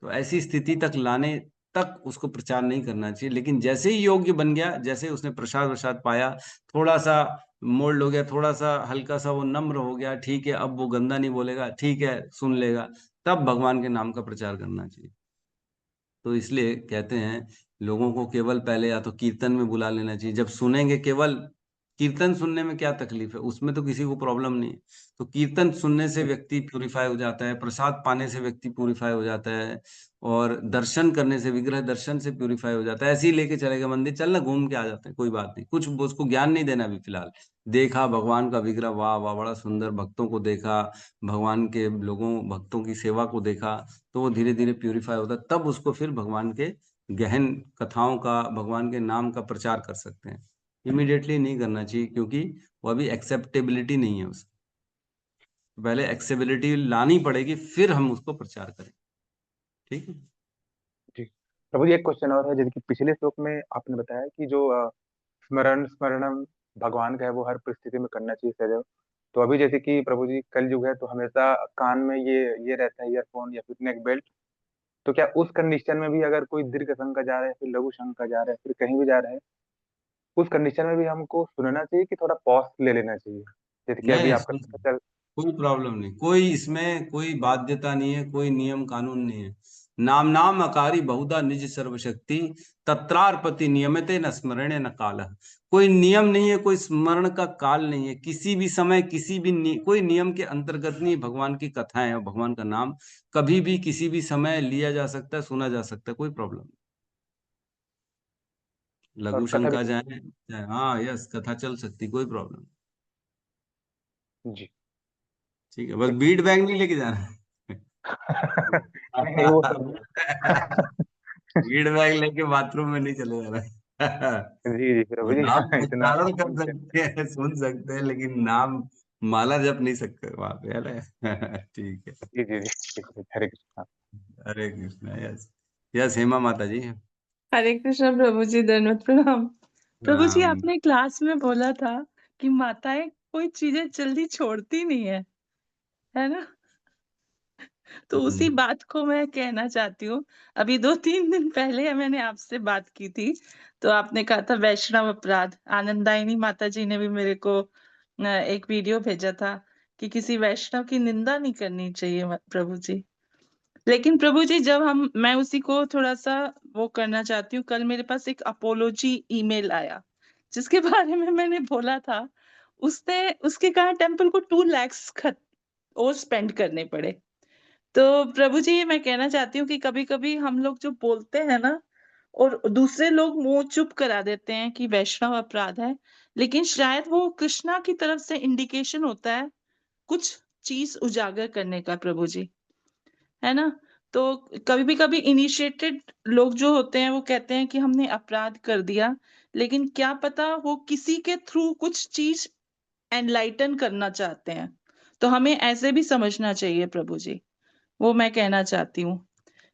तो ऐसी स्थिति तक लाने तक उसको प्रचार नहीं करना चाहिए। लेकिन जैसे ही योग्य बन गया, जैसे उसने प्रसाद वसाद पाया, थोड़ा सा मोल्ड हो गया, थोड़ा सा हल्का सा वो नम्र हो गया, ठीक है अब वो गंदा नहीं बोलेगा, ठीक है सुन लेगा, तब भगवान के नाम का प्रचार करना चाहिए। तो इसलिए कहते हैं लोगों को केवल पहले या तो कीर्तन में बुला लेना चाहिए, जब सुनेंगे, केवल कीर्तन सुनने में क्या तकलीफ है, उसमें तो किसी को प्रॉब्लम नहीं है। तो कीर्तन सुनने से व्यक्ति प्यूरिफाई हो जाता है, प्रसाद पाने से व्यक्ति प्यूरिफाई हो जाता है, और दर्शन करने से, विग्रह दर्शन से प्यूरिफाई हो जाता है। ऐसे ही लेके चलेगा मंदिर, चल ना घूम के आ जाते हैं, कोई बात नहीं, कुछ उसको ज्ञान नहीं देना अभी फिलहाल। देखा भगवान का विग्रह, वाह वाह बड़ा सुंदर, भक्तों को देखा, भगवान के लोगों भक्तों की सेवा को देखा, तो वो धीरे धीरे प्यूरिफाई होता है, तब उसको फिर भगवान के गहन कथाओं का, भगवान के नाम का प्रचार कर सकते हैं। इमीडिएटली नहीं करना चाहिए, क्योंकि वो अभी एक्सेप्टेबिलिटी नहीं है उसकी। पहले एक्सेबिलिटी लानी पड़ेगी, फिर हम उसको प्रचार करें। ठीक है। जी प्रभु जी, एक क्वेश्चन और है। जैसे कि पिछले श्लोक में आपने बताया कि जो स्मरण स्मरणम भगवान का है वो हर परिस्थिति में करना चाहिए सदैव। तो अभी जैसे कि प्रभु जी कल युग है, तो हमेशा कान में ये रहता है, ईयरफोन या फिर नेक बेल्ट। तो क्या उस कंडीशन में भी अगर कोई दीर्घ संग का जा रहा है, फिर लघु संग का जा रहा है, फिर कहीं भी जा रहा है, उस कंडीशन में भी हमको सुनना चाहिए कि थोड़ा पॉज ले लेना चाहिए? जैसे कि अभी नहीं, आपका चल। कोई प्रॉब्लम नहीं, कोई इसमें कोई बाध्यता नहीं है, कोई नियम कानून नहीं है। नाम नाम अकारी बहुधा निज सर्वशक्ति, तत्रार्पति नियमिते न स्मरणे न कालः। कोई नियम नहीं है, कोई स्मरण का काल नहीं है। किसी भी समय किसी भी कोई नियम के अंतर्गत नहीं। भगवान की कथाएं और भगवान का नाम कभी भी किसी भी समय लिया जा सकता है, सुना जा सकता है, कोई प्रॉब्लम नहीं। लघु और कथा शंका भी। जाए, हाँ यस, कथा चल सकती, कोई प्रॉब्लम नहीं। जी। ठीक है, बस बीट बैग नहीं लेके जाना है। नहीं वो तो बीट बैग लेके बाथरूम में नहीं चले जाना है। जी जी प्रभु जी नाम इतना उच्चारण कर ठीक है। सकते हैं, सुन सकते हैं, लेकिन नाम माला जप नहीं सकते वहां पे, है ना? ठीक है। जी जी जी ठीक है, हरे कृष्ण। हरे कृष्णा। यस यस, हेमा माता जी। हरे कृष्ण प्रभु जी, दंडवत प्रणाम। प्रभु जी, राम। आपने क्लास में बोला था कि माताएं कोई चीजें जल्दी छोड़ती नहीं है ना? तो उसी बात को मैं कहना चाहती हूँ। अभी 2-3 दिन पहले मैंने आपसे बात की थी, तो आपने कहा था वैष्णव अपराध। आनंदायनी माता जी ने भी मेरे को एक वीडियो भेजा था कि किसी वैष्णव की निंदा नहीं करनी चाहिए प्रभु जी। लेकिन प्रभु जी, जब मैं उसी को थोड़ा सा वो करना चाहती हूँ। कल मेरे पास एक अपोलॉजी ईमेल आया, जिसके बारे में मैंने बोला था। उसके कारण टेम्पल को 2 लाख और स्पेंड करने पड़े। तो प्रभु जी, मैं कहना चाहती हूँ कि कभी-कभी हम लोग जो बोलते हैं ना, और दूसरे लोग मुंह चुप करा देते हैं कि वैष्णव अपराध है, लेकिन शायद वो कृष्णा की तरफ से इंडिकेशन होता है कुछ चीज उजागर करने का प्रभु जी, है ना? तो कभी इनिशिएटेड लोग जो होते हैं वो कहते हैं कि हमने अपराध कर दिया, लेकिन क्या पता वो किसी के थ्रू कुछ चीज एनलाइटन करना चाहते हैं। तो हमें ऐसे भी समझना चाहिए प्रभु जी, वो मैं कहना चाहती हूँ।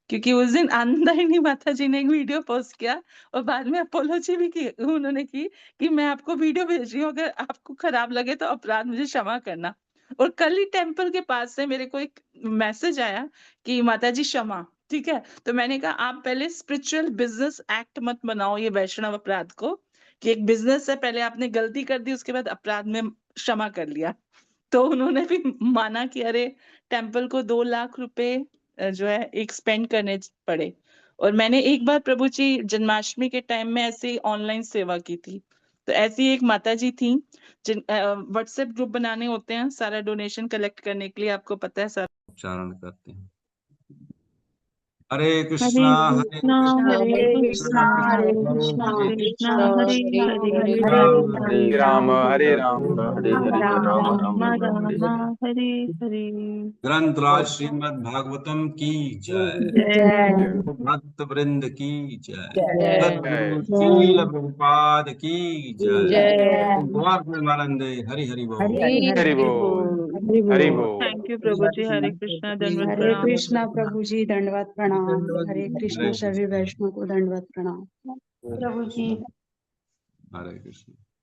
क्योंकि उस दिन आनंदायनी माता जी ने एक वीडियो पोस्ट किया और बाद में अपोलॉजी भी की उन्होंने की कि मैं आपको वीडियो भेज रही हूँ, अगर आपको खराब लगे तो अपराध मुझे क्षमा करना। और कल ही टेम्पल के पास से मेरे को एक मैसेज आया कि माता जी क्षमा। ठीक है, तो मैंने कहा आप पहले स्पिरिचुअल बिजनेस एक्ट मत बनाओ ये वैष्णव अपराध को, कि एक बिजनेस है, पहले आपने गलती कर दी, उसके बाद अपराध में क्षमा कर लिया। तो उन्होंने भी माना कि अरे टेम्पल को 2 लाख रुपए जो है एक स्पेंड करने पड़े। और मैंने एक बार प्रभु जी जन्माष्टमी के टाइम में ऐसे ही ऑनलाइन सेवा की थी। तो ऐसी एक माता जी थी जिन व्हाट्सएप ग्रुप बनाने होते हैं सारा डोनेशन कलेक्ट करने के लिए, आपको पता है सर। उच्चारण करते हैं। हरे हरे कृष्णा हरे कृष्णा कृष्णा हरे कृष्णा हरे कृष्णा कृष्णा हरे हरे हरे हरे राम हरे राम हरे हरे राम राम राम राम हरे हरे। राम हरे हरे। ग्रंथ राज श्रीमद् भागवतम की जय। जय भक्त वृंद की जय। जय सद्गुरु श्रील प्रभुपाद की जय। जय। गौर प्रेमानंदे हरि हरि बोल। हरि बोल हरि बोल। थैंक यू प्रभु जी। हरे कृष्णा, दंडवत हरे प्रणाम। कृष्णा प्रभु जी, दंडवत प्रणाम। हरे कृष्णा हरे सभी कृष्ण वैष्णव को दंडवत प्रणाम। प्रभु जी। हरे कृष्ण।